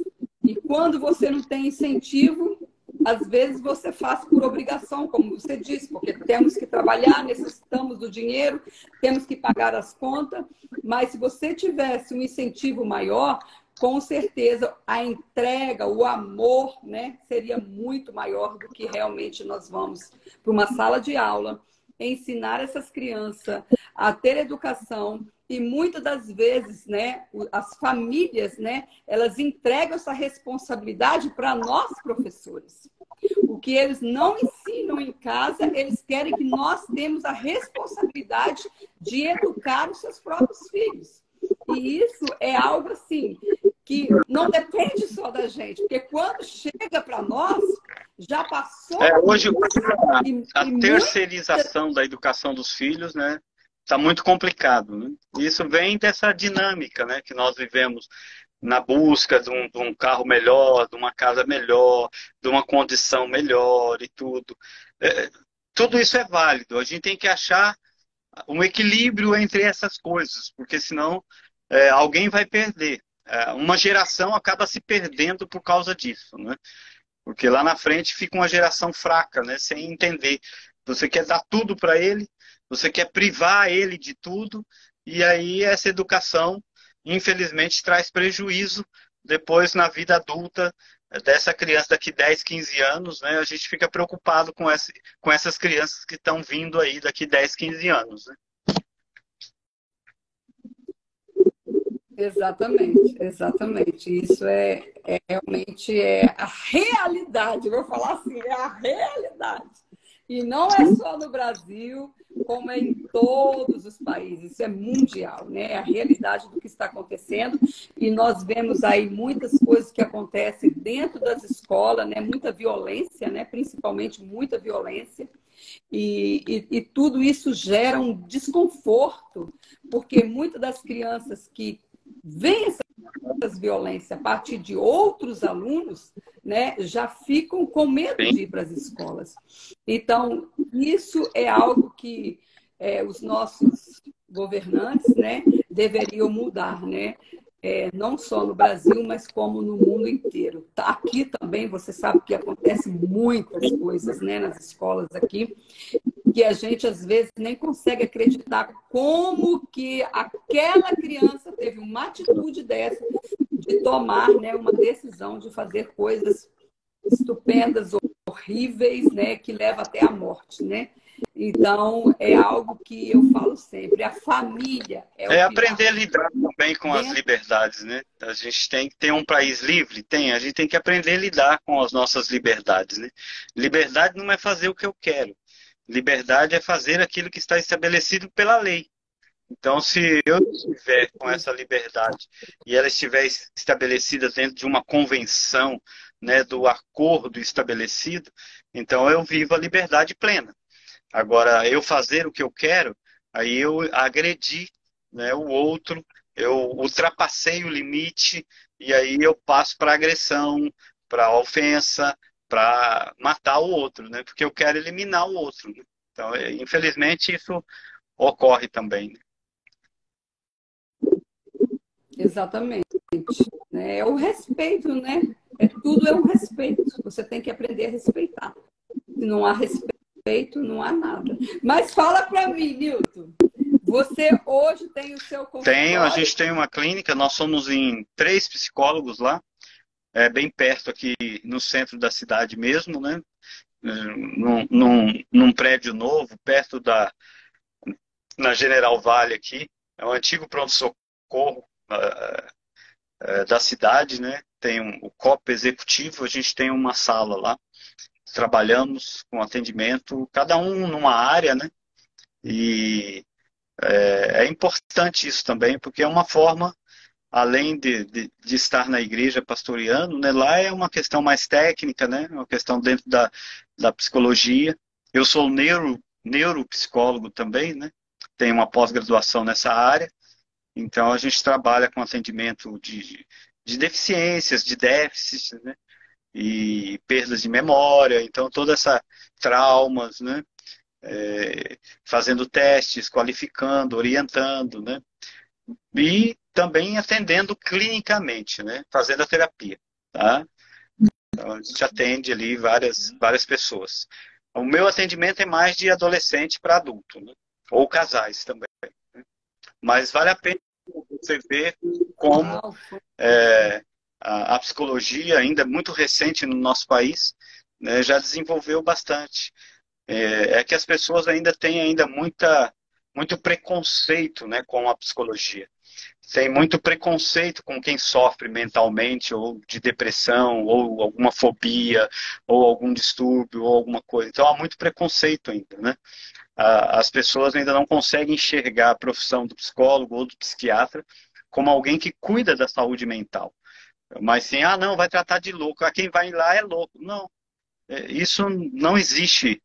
E quando você não tem incentivo, às vezes você faz por obrigação, como você disse, porque temos que trabalhar, necessitamos do dinheiro, temos que pagar as contas, mas se você tivesse um incentivo maior, com certeza a entrega, o amor, né, seria muito maior do que realmente nós vamos para uma sala de aula, ensinar essas crianças a ter educação e muitas das vezes, né, as famílias, né, elas entregam essa responsabilidade para nós professores. O que eles não ensinam em casa, eles querem que nós temos a responsabilidade de educar os seus próprios filhos. E isso é algo assim que não depende só da gente, porque quando chega para nós, já passou Hoje a e muito. terceirização da educação dos filhos, né, está muito complicado, né? Isso vem dessa dinâmica, né, que nós vivemos na busca de um carro melhor, de uma casa melhor, de uma condição melhor e tudo. É, tudo isso é válido. A gente tem que achar um equilíbrio entre essas coisas, porque senão alguém vai perder. Uma geração acaba se perdendo por causa disso, né? Porque lá na frente fica uma geração fraca, né? Sem entender. Você quer dar tudo para ele, você quer privar ele de tudo, e aí essa educação, infelizmente, traz prejuízo depois na vida adulta dessa criança daqui 10, 15 anos, né? A gente fica preocupado com essas crianças que estão vindo aí daqui 10, 15 anos, né? Exatamente, exatamente. Isso realmente a realidade, vou falar assim, é a realidade. E não é só no Brasil, como é em todos os países, isso é mundial, né? É a realidade do que está acontecendo. E nós vemos aí muitas coisas que acontecem dentro das escolas, né? Muita violência, né? Principalmente muita violência. E tudo isso gera um desconforto, porque muitas das crianças que veem essas violências a partir de outros alunos, né, já ficam com medo Sim. de ir para as escolas. Então, isso é algo que os nossos governantes, né, deveriam mudar, né? Não só no Brasil, mas como no mundo inteiro. Aqui também, você sabe que acontece muitas coisas, né, nas escolas aqui, que a gente às vezes nem consegue acreditar como que aquela criança teve uma atitude dessa de tomar, né, uma decisão de fazer coisas estupendas, horríveis, né, que leva até a morte, né? Então, é algo que eu falo sempre, a família é o Aprender pilar. a lidar também com as Dentro liberdades, né? A gente tem que ter um país livre? Tem. A gente tem que aprender a lidar com as nossas liberdades, né? Liberdade não é fazer o que eu quero. Liberdade é fazer aquilo que está estabelecido pela lei. Então, se eu estiver com essa liberdade e ela estiver estabelecida dentro de uma convenção, né, do acordo estabelecido, então eu vivo a liberdade plena. Agora, eu fazer o que eu quero, aí eu agredi, né, o outro, eu ultrapassei o limite e aí eu passo para agressão, para ofensa, para matar o outro, né? Porque eu quero eliminar o outro, né? Então, infelizmente, isso ocorre também, né? Exatamente. Né? É o respeito, né? Tudo é um respeito. Você tem que aprender a respeitar. Se não há respeito, não há nada. Mas fala para mim, Nilton. Você hoje tem o seu A consultório? gente tem uma clínica, nós somos em 3 psicólogos lá, bem perto aqui no centro da cidade mesmo, né? Num prédio novo, perto na General Vale aqui, é um antigo pronto-socorro da cidade, né? Tem o COP executivo, a gente tem uma sala lá, trabalhamos com atendimento, cada um numa área, né? E é importante isso também, porque é uma forma, além de estar na igreja pastoreando, né? Lá é uma questão mais técnica, né? Uma questão dentro da psicologia. Eu sou neuropsicólogo também, né? Tenho uma pós-graduação nessa área. Então, a gente trabalha com atendimento de deficiências, de déficits, né? E perdas de memória. Então, toda essa traumas, né? Fazendo testes, qualificando, orientando, né? E também atendendo clinicamente, né? Fazendo a terapia, tá? Então, a gente atende ali várias pessoas. O meu atendimento é mais de adolescente para adulto, né? Ou casais também. Mas vale a pena você ver como Uau, a psicologia, ainda muito recente no nosso país, né, já desenvolveu bastante. Que as pessoas ainda têm muito preconceito, né, com a psicologia. Tem muito preconceito com quem sofre mentalmente, ou de depressão, ou alguma fobia, ou algum distúrbio, ou alguma coisa. Então há muito preconceito ainda, né? As pessoas ainda não conseguem enxergar a profissão do psicólogo ou do psiquiatra como alguém que cuida da saúde mental. Mas sim, não, vai tratar de louco. Quem vai lá é louco. Não, isso não existe,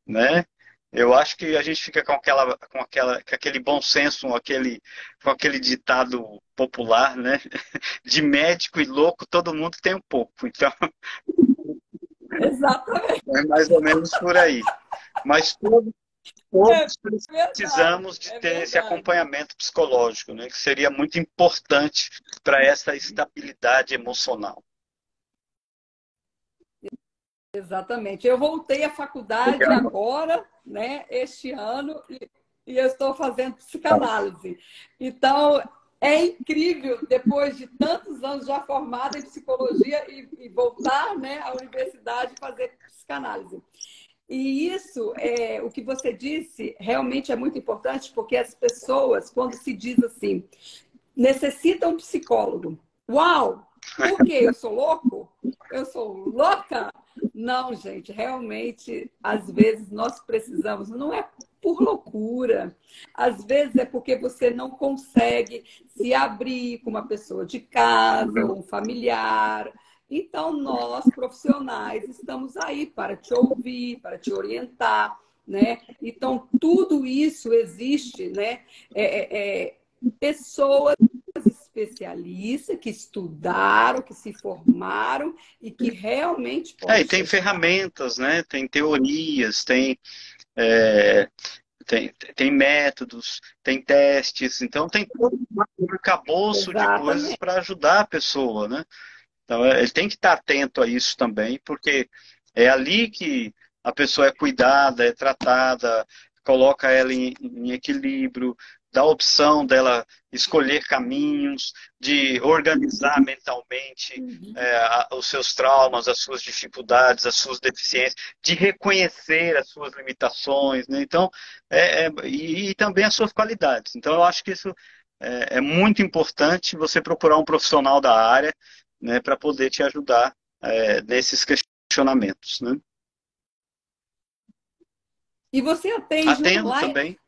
né? Eu acho que a gente fica com aquele bom senso, com aquele ditado popular, né? De médico e louco, todo mundo tem um pouco. Então, exatamente. é mais ou menos por aí. Mas É todos verdade, precisamos de é ter esse verdade. acompanhamento psicológico, né? Que seria muito importante para essa estabilidade emocional. Exatamente. Eu voltei à faculdade Legal. agora, né, este ano, e eu estou fazendo psicanálise. Então, é incrível, depois de tantos anos já formada em psicologia e voltar, né, à universidade e fazer psicanálise. E isso, o que você disse, realmente é muito importante, porque as pessoas, quando se diz assim, necessitam um psicólogo. Uau! Por quê? Eu sou louco? Eu sou louca? Não, gente, realmente, às vezes nós precisamos, não é por loucura, às vezes é porque você não consegue se abrir com uma pessoa de casa ou um familiar. Então, nós, profissionais, estamos aí para te ouvir, para te orientar, né? Então, tudo isso existe, né? Pessoas especialistas que estudaram, que se formaram e que realmente E podem te tem ajudar. ferramentas, né? Tem teorias, é, tem métodos, tem testes, então tem todo um arcabouço de coisas Exatamente. para ajudar a pessoa, né? Então ele tem que estar atento a isso também, porque é ali que a pessoa é cuidada, é tratada, coloca ela em equilíbrio, dá a opção dela escolher caminhos, de organizar mentalmente os seus traumas, as suas dificuldades, as suas deficiências, de reconhecer as suas limitações, né? Então, e também as suas qualidades. Então, eu acho que isso é muito importante você procurar um profissional da área, né, para poder te ajudar nesses questionamentos, né? E você atende Atendo online? também.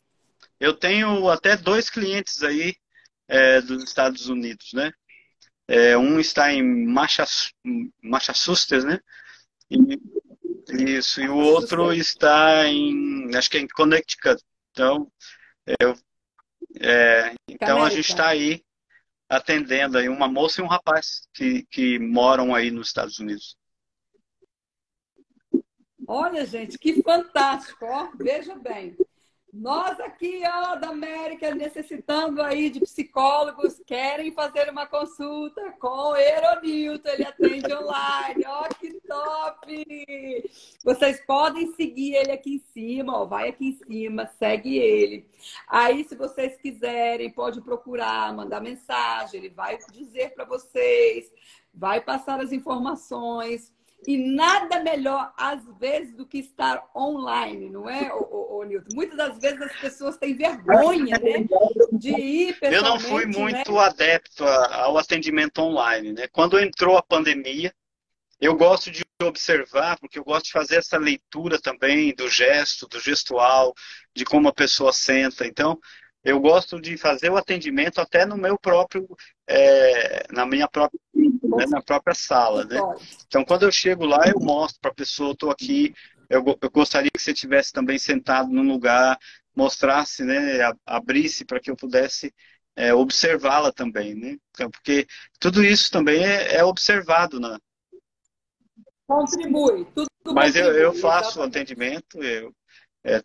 Eu tenho até 2 clientes aí dos Estados Unidos, né? Um está em Massachusetts, né? E, isso, e o outro está acho que é em Connecticut. Então, Então a gente está aí atendendo aí uma moça e um rapaz que moram aí nos Estados Unidos. Olha, gente, que fantástico, ó. Veja bem. Nós aqui, ó, da América, necessitando aí de psicólogos, querem fazer uma consulta com o Eronilton, ele atende online, ó, que top! Vocês podem seguir ele aqui em cima, ó, vai aqui em cima, segue ele. Aí, se vocês quiserem, pode procurar, mandar mensagem, ele vai dizer para vocês, vai passar as informações. E nada melhor, às vezes, do que estar online, não é, Nilton? Muitas das vezes as pessoas têm vergonha, né, de ir pessoalmente. Eu não fui muito adepto ao atendimento online, né? Quando entrou a pandemia, eu gosto de observar, porque eu gosto de fazer essa leitura também do gesto, do gestual, de como a pessoa senta. Então, eu gosto de fazer o atendimento até no meu próprio, na minha própria, né, na própria sala, né? Então, quando eu chego lá, eu mostro para a pessoa, estou aqui, eu gostaria que você estivesse também sentado num lugar, mostrasse, né, abrisse para que eu pudesse observá-la também, né? Então, porque tudo isso também é observado contribui, tudo mas contribui, eu faço o exatamente. atendimento, eu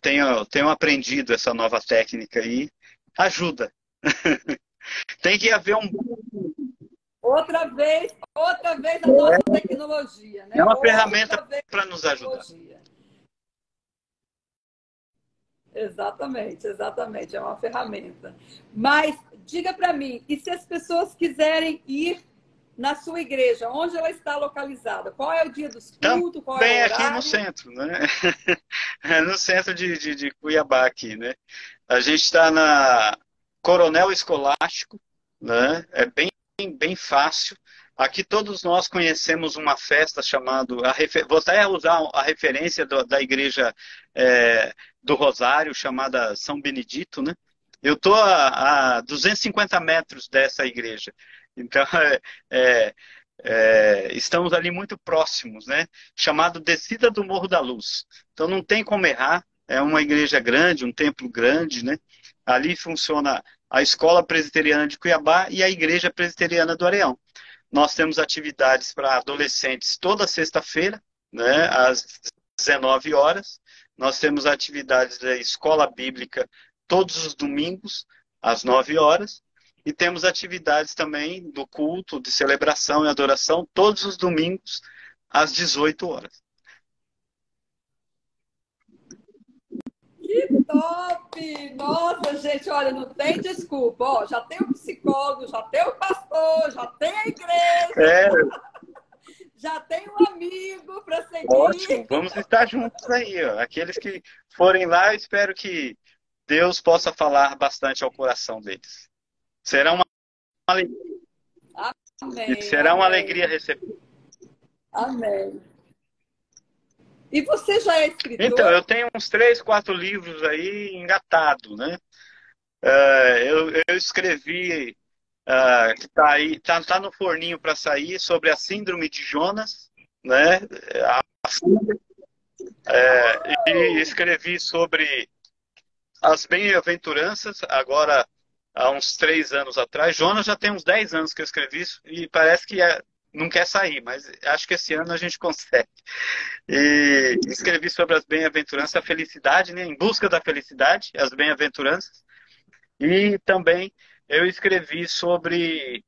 tenho aprendido essa nova técnica aí, ajuda. Tem que haver um... Outra vez a nossa tecnologia, né? É uma ferramenta para nos ajudar. Exatamente, exatamente, é uma ferramenta. Mas diga para mim, e se as pessoas quiserem ir na sua igreja, onde ela está localizada? Qual é o dia dos cultos? Qual é o horário? Aqui no centro, né? No centro de Cuiabá aqui, né? A gente está na Coronel Escolástico, né? É bem fácil. Aqui todos nós conhecemos uma festa chamada... Vou até usar a referência da igreja do Rosário, chamada São Benedito, né? Eu estou a 250 metros dessa igreja. Então, estamos ali muito próximos, né? Chamado Descida do Morro da Luz. Então, não tem como errar. É uma igreja grande, um templo grande, né? Ali funciona a Escola Presbiteriana de Cuiabá e a Igreja Presbiteriana do Areão. Nós temos atividades para adolescentes toda sexta-feira, né, às 19 horas. Nós temos atividades da escola bíblica todos os domingos, às 9 horas. E temos atividades também do culto, de celebração e adoração, todos os domingos, às 18 horas. Que top! Nossa, gente, olha, não tem desculpa. Ó, já tem o psicólogo, já tem o pastor, já tem a igreja. Já tem um amigo para seguir. Ótimo, vamos estar juntos aí. Ó. Aqueles que forem lá, eu espero que Deus possa falar bastante ao coração deles. Será uma alegria. Amém. Será uma alegria receber. Amém. E você já é escritor? Então, eu tenho uns 3, 4 livros aí engatados, né? Eu escrevi, que está aí, tá no forninho para sair, sobre a síndrome de Jonas, né? E escrevi sobre as bem-aventuranças, agora há uns 3 anos atrás. Jonas já tem uns 10 anos que eu escrevi isso e parece que não quer sair, mas acho que esse ano a gente consegue. E escrevi sobre as bem-aventuranças, a felicidade, né? Em busca da felicidade, as bem-aventuranças. E também eu escrevi sobre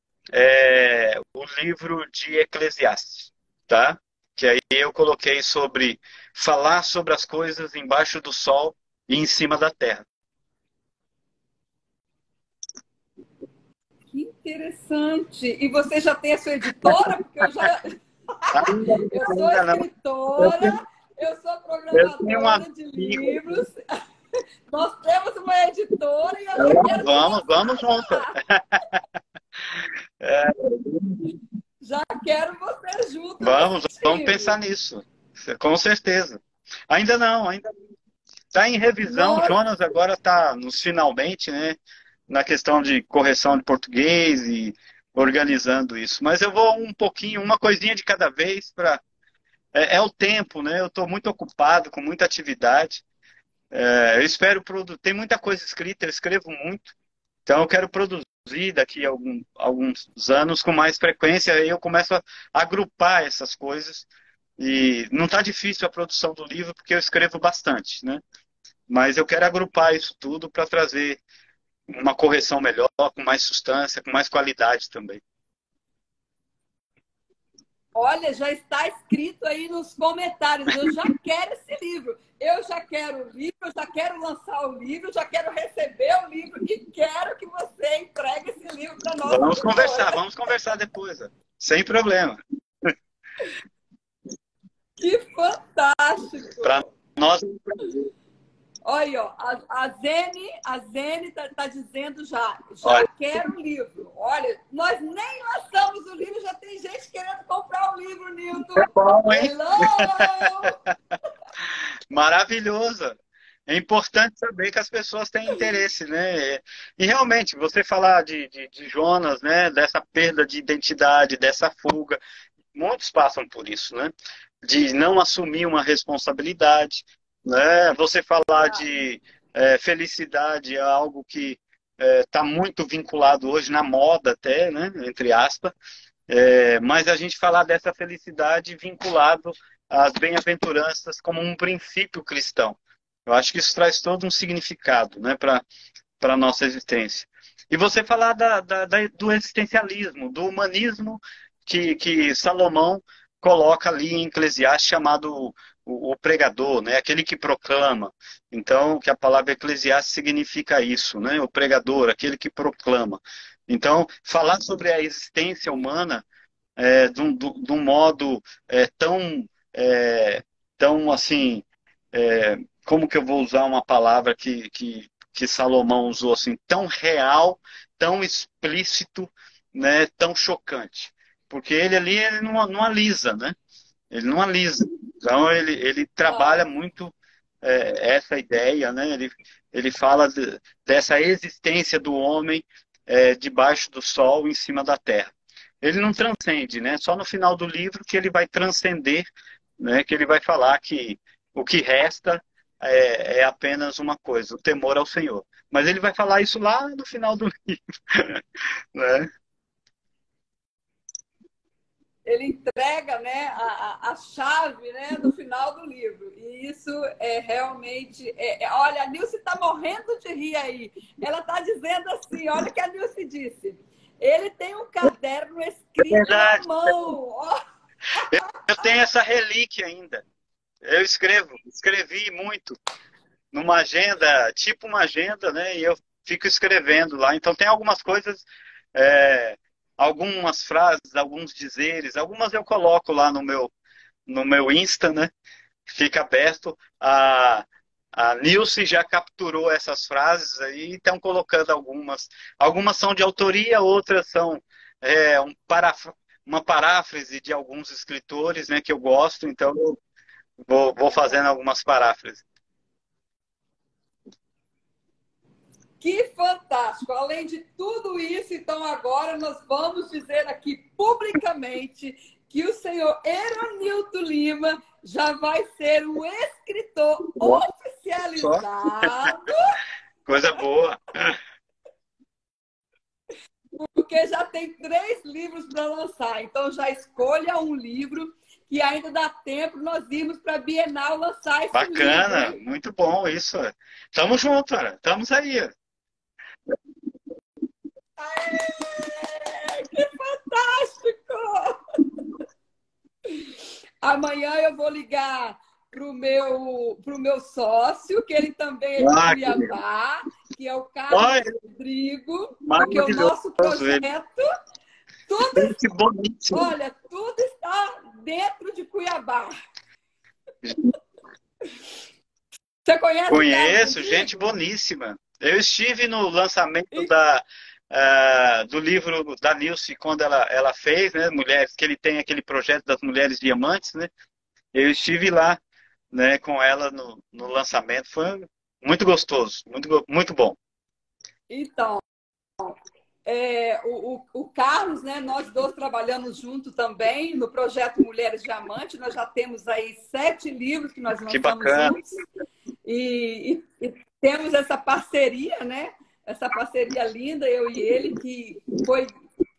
o livro de Eclesiastes, tá? Que aí eu coloquei sobre falar sobre as coisas embaixo do sol e em cima da terra. Que interessante! E você já tem a sua editora? Porque eu já... eu sou escritora, eu sou programadora de livros. Nós temos uma editora e eu quero... Vamos junto. Já quero você junto. Vamos pensar nisso. Com certeza. Ainda não. Está em revisão. Nossa. Jonas agora está nos finalmente, né? Na questão de correção de português e organizando isso. Mas eu vou um pouquinho, uma coisinha de cada vez para... o tempo, né? Eu estou muito ocupado, com muita atividade. Eu espero... Tem muita coisa escrita, eu escrevo muito. Então, eu quero produzir daqui a alguns anos com mais frequência, aí eu começo a agrupar essas coisas. E não está difícil a produção do livro, porque eu escrevo bastante, né? Mas eu quero agrupar isso tudo para trazer uma correção melhor, com mais substância, com mais qualidade também. Olha, já está escrito aí nos comentários. Eu já quero esse livro. Eu já quero o livro, eu já quero lançar o livro, eu já quero receber o livro e quero que você entregue esse livro para nós. Vamos conversar depois, sem problema. Que fantástico! Para nós. Olha, ó, a Zene tá dizendo já Olha, quero o livro. Olha, nós nem lançamos o livro, já tem gente querendo comprar o livro, Nilton. É bom, hein? Hello! Maravilhoso. É importante saber que as pessoas têm interesse, né? E realmente, você falar de Jonas, né? Dessa perda de identidade, dessa fuga, muitos passam por isso, né? De não assumir uma responsabilidade, né? Você falar de felicidade é algo que está muito vinculado hoje na moda até, né? Entre aspas. Mas a gente falar dessa felicidade vinculado às bem-aventuranças como um princípio cristão. Eu acho que isso traz todo um significado, né, para a nossa existência. E você falar do existencialismo, do humanismo que Salomão coloca ali em Eclesiastes, chamado o pregador, né, aquele que proclama. Então, que a palavra Eclesiastes significa isso, né, o pregador, aquele que proclama. Então, falar sobre a existência humana de um modo tão assim, como que eu vou usar uma palavra que Salomão usou assim, tão real, tão explícito, né, tão chocante. Porque ele não alisa, né? Ele não alisa. Então, ele trabalha muito essa ideia, né? Ele fala dessa existência do homem debaixo do sol, em cima da terra. Ele não transcende, né? Só no final do livro que ele vai transcender, né? Que ele vai falar que o que resta é apenas uma coisa, o temor ao Senhor. Mas ele vai falar isso lá no final do livro, né? Ele entrega, né, a chave, né, no final do livro. E isso é realmente... olha, a Nilce está morrendo de rir aí. Ela está dizendo assim, olha o que a Nilce disse. Ele tem um caderno escrito na mão. Oh. Eu tenho essa relíquia ainda. Eu escrevi muito numa agenda, tipo uma agenda, né, e eu fico escrevendo lá. Então tem algumas coisas... algumas frases, alguns dizeres, algumas eu coloco lá no meu Insta, né? Fica aberto. A Nilce já capturou essas frases aí e estão colocando algumas. Algumas são de autoria, outras são uma paráfrase de alguns escritores, né, que eu gosto, então eu vou fazendo algumas paráfrases. Que fantástico! Além de tudo isso, então agora nós vamos dizer aqui publicamente que o senhor Eronilton Lima já vai ser um escritor oficializado. Coisa boa! Porque já tem 3 livros para lançar. Então já escolha um livro que ainda dá tempo nós irmos para a Bienal lançar esse livro. Bacana, muito bom isso. Tamo junto, estamos aí. Aê, que fantástico! Amanhã eu vou ligar pro meu sócio, que ele também é de Cuiabá, que é o Carlos Rodrigo, porque o nosso projeto, olha, tudo está dentro de Cuiabá. Você conhece? Conheço, gente boníssima. Eu estive no lançamento do livro da Nilce, quando ela fez, né, Mulheres, que ele tem aquele projeto das Mulheres Diamantes, né? Eu estive lá, né, com ela no lançamento. Foi muito gostoso, muito bom. Então, o Carlos, né, nós dois trabalhamos junto também no projeto Mulheres Diamante. Nós já temos aí 7 livros que nós lançamos juntos. E temos essa parceria, né, essa parceria linda, eu e ele, que foi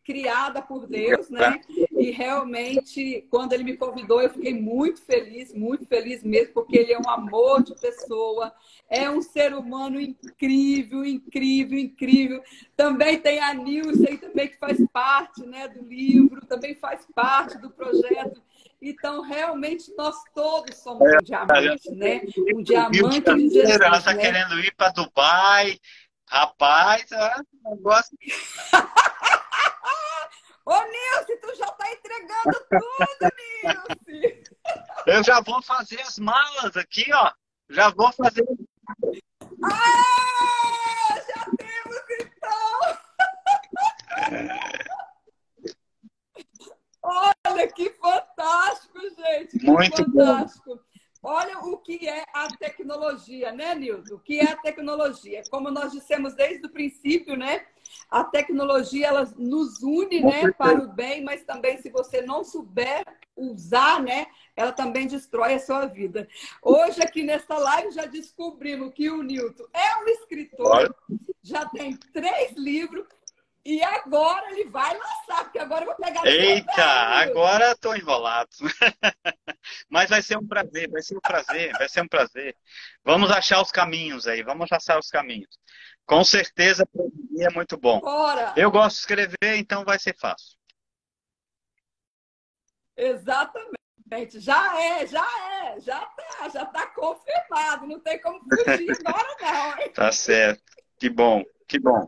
criada por Deus, né? E realmente, quando ele me convidou, eu fiquei muito feliz mesmo, porque ele é um amor de pessoa, é um ser humano incrível, incrível, incrível. Também tem a Nilce aí também, que faz parte, né, do livro, também faz parte do projeto. Então, realmente, nós todos somos um diamante, né? Um diamante de Ela Jesus, está né? querendo ir para Dubai. Rapaz, negócio. Ô, Nilce, tu já tá entregando tudo, Nilce! Eu já vou fazer as malas aqui, ó. Já vou fazer. Ah, já temos então! Olha que fantástico, gente! Que Muito bom. fantástico! Olha o que é a tecnologia, né, Nildo? O que é a tecnologia? Como nós dissemos desde o princípio, né? A tecnologia ela nos une, né, para o bem, mas também se você não souber usar, né, ela também destrói a sua vida. Hoje aqui nesta live já descobrimos que o Nilton é um escritor, já tem 3 livros e agora ele vai lançar, porque agora eu vou pegar no seu Eita, pé, Nilton. agora estou enrolado. Mas vai ser um prazer, vai ser um prazer, vai ser um prazer. Vamos achar os caminhos aí, vamos achar os caminhos. Com certeza, é muito bom. Bora! Eu gosto de escrever, então vai ser fácil. Exatamente. Já tá confirmado, não tem como fugir agora não, hein? Tá certo. Que bom, que bom.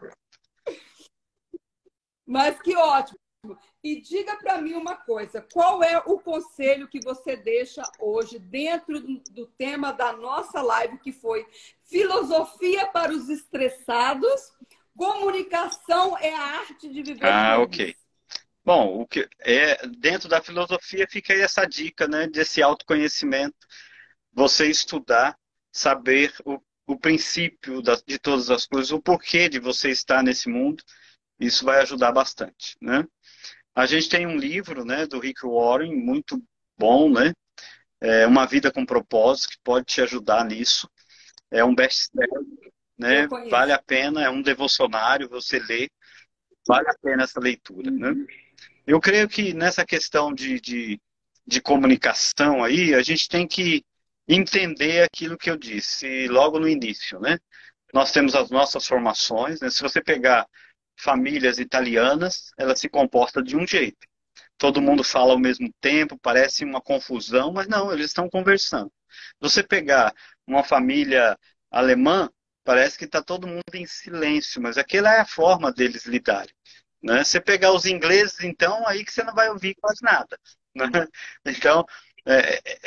Mas que ótimo. E diga para mim uma coisa, qual é o conselho que você deixa hoje dentro do tema da nossa live, que foi filosofia para os estressados, comunicação é a arte de viver feliz. Ok. Bom, o que é dentro da filosofia fica aí essa dica, né, desse autoconhecimento, você estudar, saber o princípio de todas as coisas, o porquê de você estar nesse mundo, isso vai ajudar bastante, né? A gente tem um livro, né, do Rick Warren, muito bom, né? É Uma Vida com Propósito, que pode te ajudar nisso. É um best-seller, Eu né? Vale conheço. a pena, é um devocionário, você lê, vale a pena essa leitura, né? Uhum. Eu creio que nessa questão de comunicação aí, a gente tem que entender aquilo que eu disse logo no início, né? Nós temos as nossas formações, né? Se você pegar famílias italianas, elas se comportam de um jeito. Todo mundo fala ao mesmo tempo, parece uma confusão, mas não, eles estão conversando. Se você pegar uma família alemã, parece que está todo mundo em silêncio, mas aquela é a forma deles lidarem. Né? Você pegar os ingleses, então, aí que você não vai ouvir quase nada. Né? Então,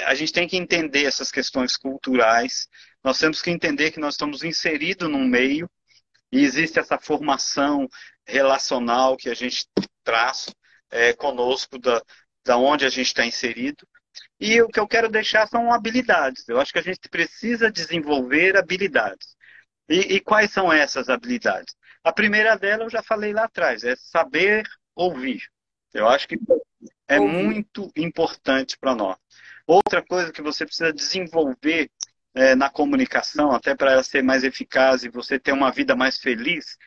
a gente tem que entender essas questões culturais, nós temos que entender que nós estamos inseridos num meio e existe essa formação relacional que a gente traz conosco da onde a gente está inserido. E o que eu quero deixar são habilidades. Eu acho que a gente precisa desenvolver habilidades. E quais são essas habilidades? A primeira dela eu já falei lá atrás, é saber ouvir. Eu acho que é Ouvir. muito importante para nós. Outra coisa que você precisa desenvolver na comunicação, até para ela ser mais eficaz e você ter uma vida mais feliz,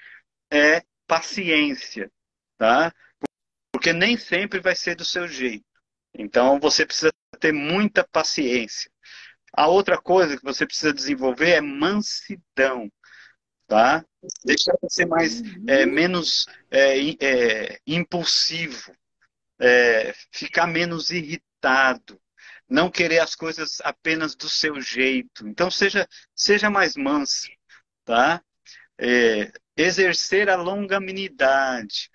é paciência, tá? Porque nem sempre vai ser do seu jeito. Então você precisa ter muita paciência. A outra coisa que você precisa desenvolver é mansidão, tá? Deixar de ser Uhum. menos impulsivo, ficar menos irritado, não querer as coisas apenas do seu jeito. Então seja mais manso, tá? Exercer a longanimidade.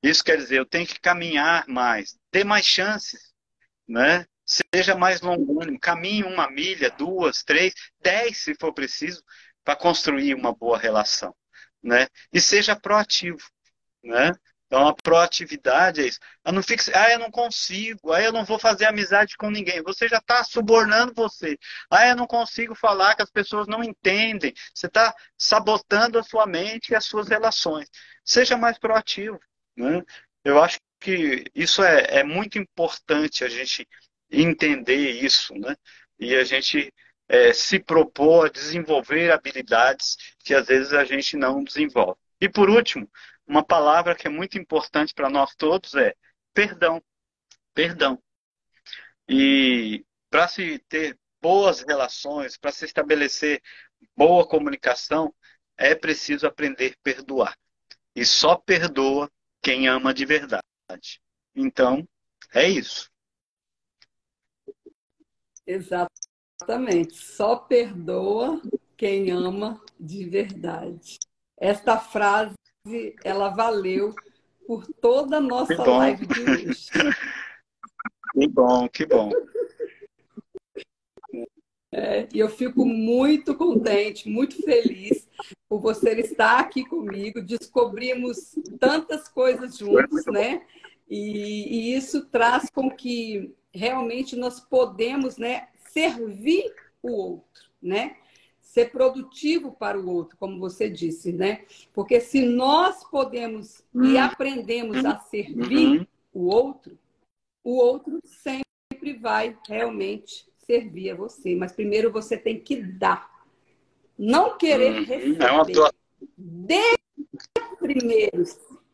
Isso quer dizer, eu tenho que caminhar mais, ter mais chances, né? Seja mais longânimo, caminhe 1 milha, 2, 3, 10, se for preciso, para construir uma boa relação, né? E seja proativo, né? Então a proatividade é isso. Não fique, eu não consigo, eu não vou fazer amizade com ninguém. Você já está subornando você. Eu não consigo falar que as pessoas não entendem. Você está sabotando a sua mente e as suas relações. Seja mais proativo, né? Eu acho que isso é muito importante a gente entender isso, né? E a gente se propor a desenvolver habilidades que às vezes a gente não desenvolve. E por último, uma palavra que é muito importante para nós todos é perdão. Perdão. E para se ter boas relações, para se estabelecer boa comunicação, é preciso aprender a perdoar. E só perdoa quem ama de verdade. Então, é isso. Exatamente. Só perdoa quem ama de verdade. Esta frase, ela valeu por toda a Que nossa bom, live de hoje. que bom, que bom. E eu fico muito contente, muito feliz por você estar aqui comigo. Descobrimos tantas coisas Foi juntos, muito bom. né? E isso traz com que realmente nós podemos, né, servir o outro, né? Ser produtivo para o outro, como você disse, né? Porque se nós podemos e aprendemos a servir Uhum, o outro sempre vai realmente servir a você. Mas primeiro você tem que dar. Não querer uhum. É uma receber. Dê primeiro.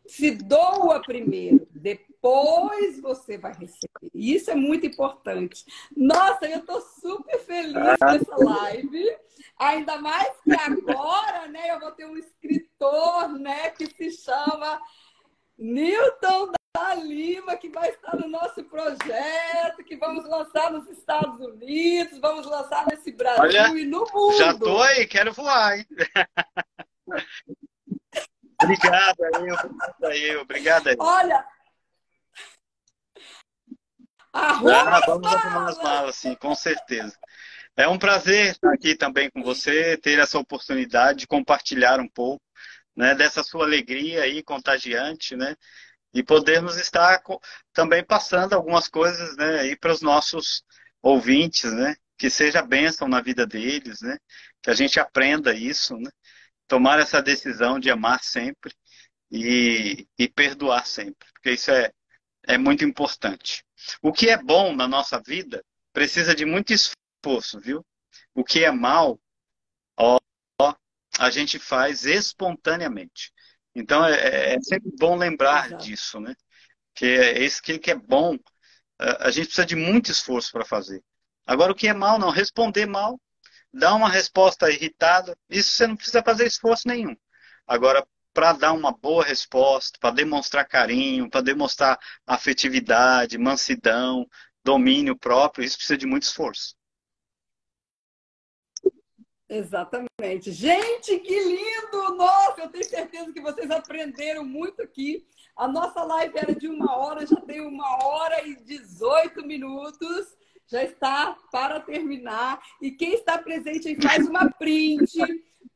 Se doa primeiro. Depois você vai receber. Isso é muito importante. Nossa, eu estou super feliz com essa live. Ainda mais que agora, né, eu vou ter um escritor, né, que se chama Newton da Lima, que vai estar no nosso projeto, que vamos lançar nos Estados Unidos, vamos lançar nesse Olha, Brasil e no já tô mundo. aí, quero voar, hein? Obrigado aí. Olha, arruma as Vamos arrumar as malas! malas, sim, com certeza. É um prazer estar aqui também com você, ter essa oportunidade de compartilhar um pouco, né, dessa sua alegria aí contagiante, né, e podermos estar também passando algumas coisas, né, aí para os nossos ouvintes, né, que seja bênção na vida deles, né, que a gente aprenda isso, né, tomar essa decisão de amar sempre e perdoar sempre, porque isso é muito importante. O que é bom na nossa vida precisa de muito esforço, viu? O que é mal, ó, a gente faz espontaneamente. Então é sempre bom lembrar Exato. disso, né? Que é esse que é bom, a gente precisa de muito esforço para fazer. Agora, o que é mal, não, responder mal, dar uma resposta irritada, isso você não precisa fazer esforço nenhum. Agora, para dar uma boa resposta, para demonstrar carinho, para demonstrar afetividade, mansidão, domínio próprio, isso precisa de muito esforço. Exatamente. Gente, que lindo! Nossa, eu tenho certeza que vocês aprenderam muito aqui. A nossa live era de 1 hora, já tem 1 hora e 18 minutos. Já está para terminar. E quem está presente aí faz uma print,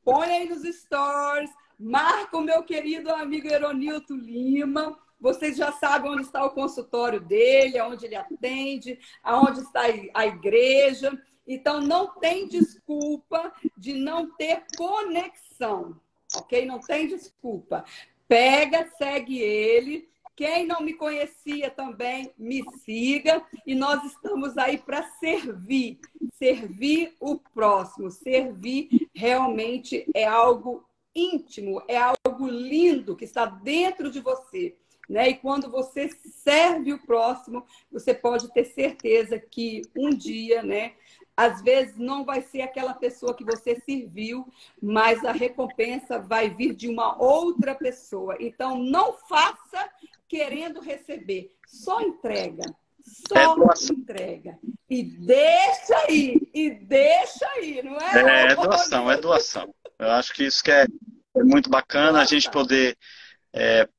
põe aí nos stories, marca o meu querido amigo Eronilton Lima. Vocês já sabem onde está o consultório dele, aonde ele atende, aonde está a igreja. Então, não tem desculpa de não ter conexão, ok? Não tem desculpa. Pega, segue ele. Quem não me conhecia também, me siga. E nós estamos aí para servir. Servir o próximo. Servir realmente é algo íntimo, é algo lindo que está dentro de você. Né? E quando você serve o próximo, você pode ter certeza que um dia, né? Às vezes não vai ser aquela pessoa que você serviu, mas a recompensa vai vir de uma outra pessoa. Então, não faça querendo receber. Só entrega. É Só doação. entrega. E deixa aí, não é? É doação, é doação. Eu acho que isso que é muito bacana, a gente Doação. poder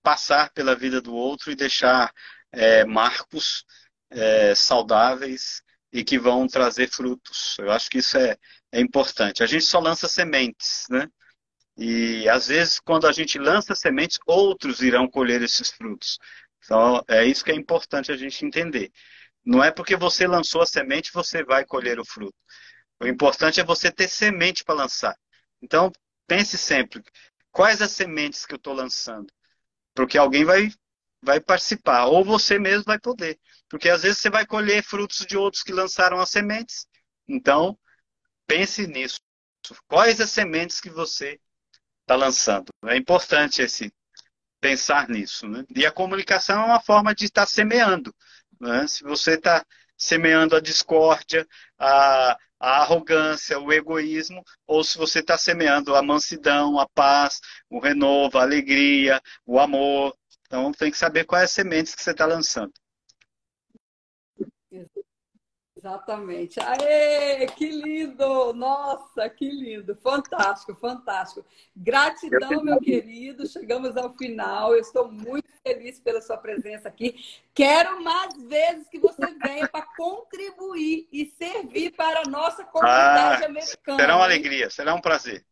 passar pela vida do outro e deixar marcos saudáveis e que vão trazer frutos. Eu acho que isso é importante. A gente só lança sementes, né? E às vezes, quando a gente lança sementes, outros irão colher esses frutos. Então, é isso que é importante a gente entender. Não é porque você lançou a semente, você vai colher o fruto. O importante é você ter semente para lançar. Então, pense sempre, quais as sementes que eu estou lançando? Porque alguém vai participar, ou você mesmo vai poder. Porque às vezes você vai colher frutos de outros que lançaram as sementes. Então, pense nisso. Quais as sementes que você está lançando? É importante pensar nisso, né? E a comunicação é uma forma de estar semeando, né? Se você está semeando a discórdia, a arrogância, o egoísmo, ou se você está semeando a mansidão, a paz, o renovo, a alegria, o amor. Então tem que saber quais as sementes que você está lançando. Exatamente. Aê, que lindo! Nossa, que lindo! Fantástico, fantástico. Gratidão, meu querido. Chegamos ao final. Eu estou muito feliz pela sua presença aqui. Quero mais vezes que você venha para contribuir e servir para a nossa comunidade americana. Será uma alegria, será um prazer.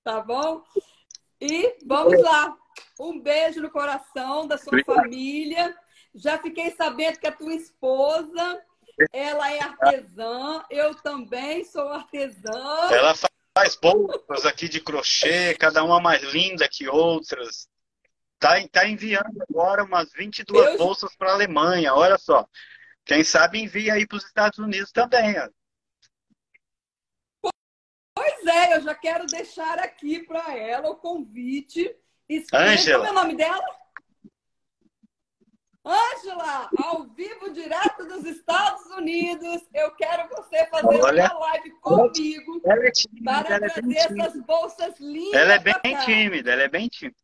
Tá bom? E vamos lá. Um beijo no coração da sua família. Já fiquei sabendo que a tua esposa, ela é artesã, eu também sou artesã. Ela faz bolsas aqui de crochê, cada uma mais linda que outras. Tá enviando agora umas 22 bolsas para a Alemanha, olha só. Quem sabe envia aí para os Estados Unidos também. Ó. Pois é, eu já quero deixar aqui para ela o convite. Ângela. Como é o nome dela? Ângela, ao vivo, direto dos Estados Unidos, eu quero você fazer uma live comigo para trazer essas bolsas lindas. Ela é bem tímida, ela é bem tímida.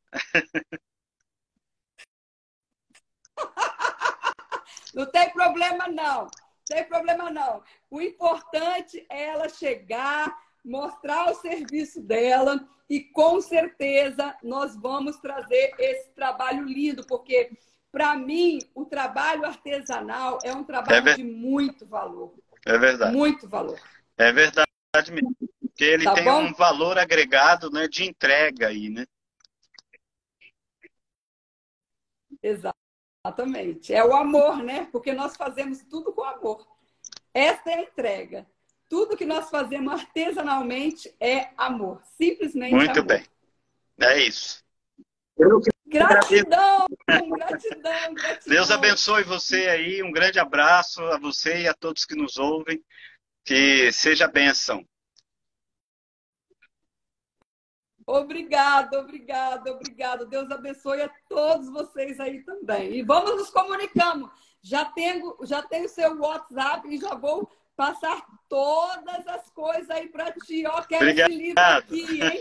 Não tem problema, não. Não tem problema, não. O importante é ela chegar, mostrar o serviço dela e, com certeza, nós vamos trazer esse trabalho lindo, porque... Para mim, o trabalho artesanal é um trabalho de muito valor. É verdade. Muito valor. É verdade mesmo. Porque ele tem um valor agregado, né, de entrega aí, né? Exatamente. É o amor, né? Porque nós fazemos tudo com amor. Essa é a entrega. Tudo que nós fazemos artesanalmente é amor. Simplesmente muito amor. Muito bem. É isso. Gratidão, gratidão, gratidão. Deus abençoe você aí. Um grande abraço a você e a todos que nos ouvem. Que seja bênção. Obrigado, obrigado, obrigado. Deus abençoe a todos vocês aí também. E vamos nos comunicando. Já tenho seu WhatsApp e já vou passar todas as coisas aí para ti. Ó, quero esse livro aqui, hein?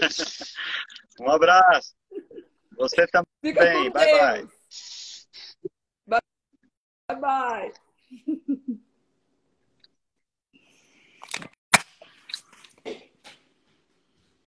Um abraço. Você também. Fica com bye, Deus. bye. Bye, bye.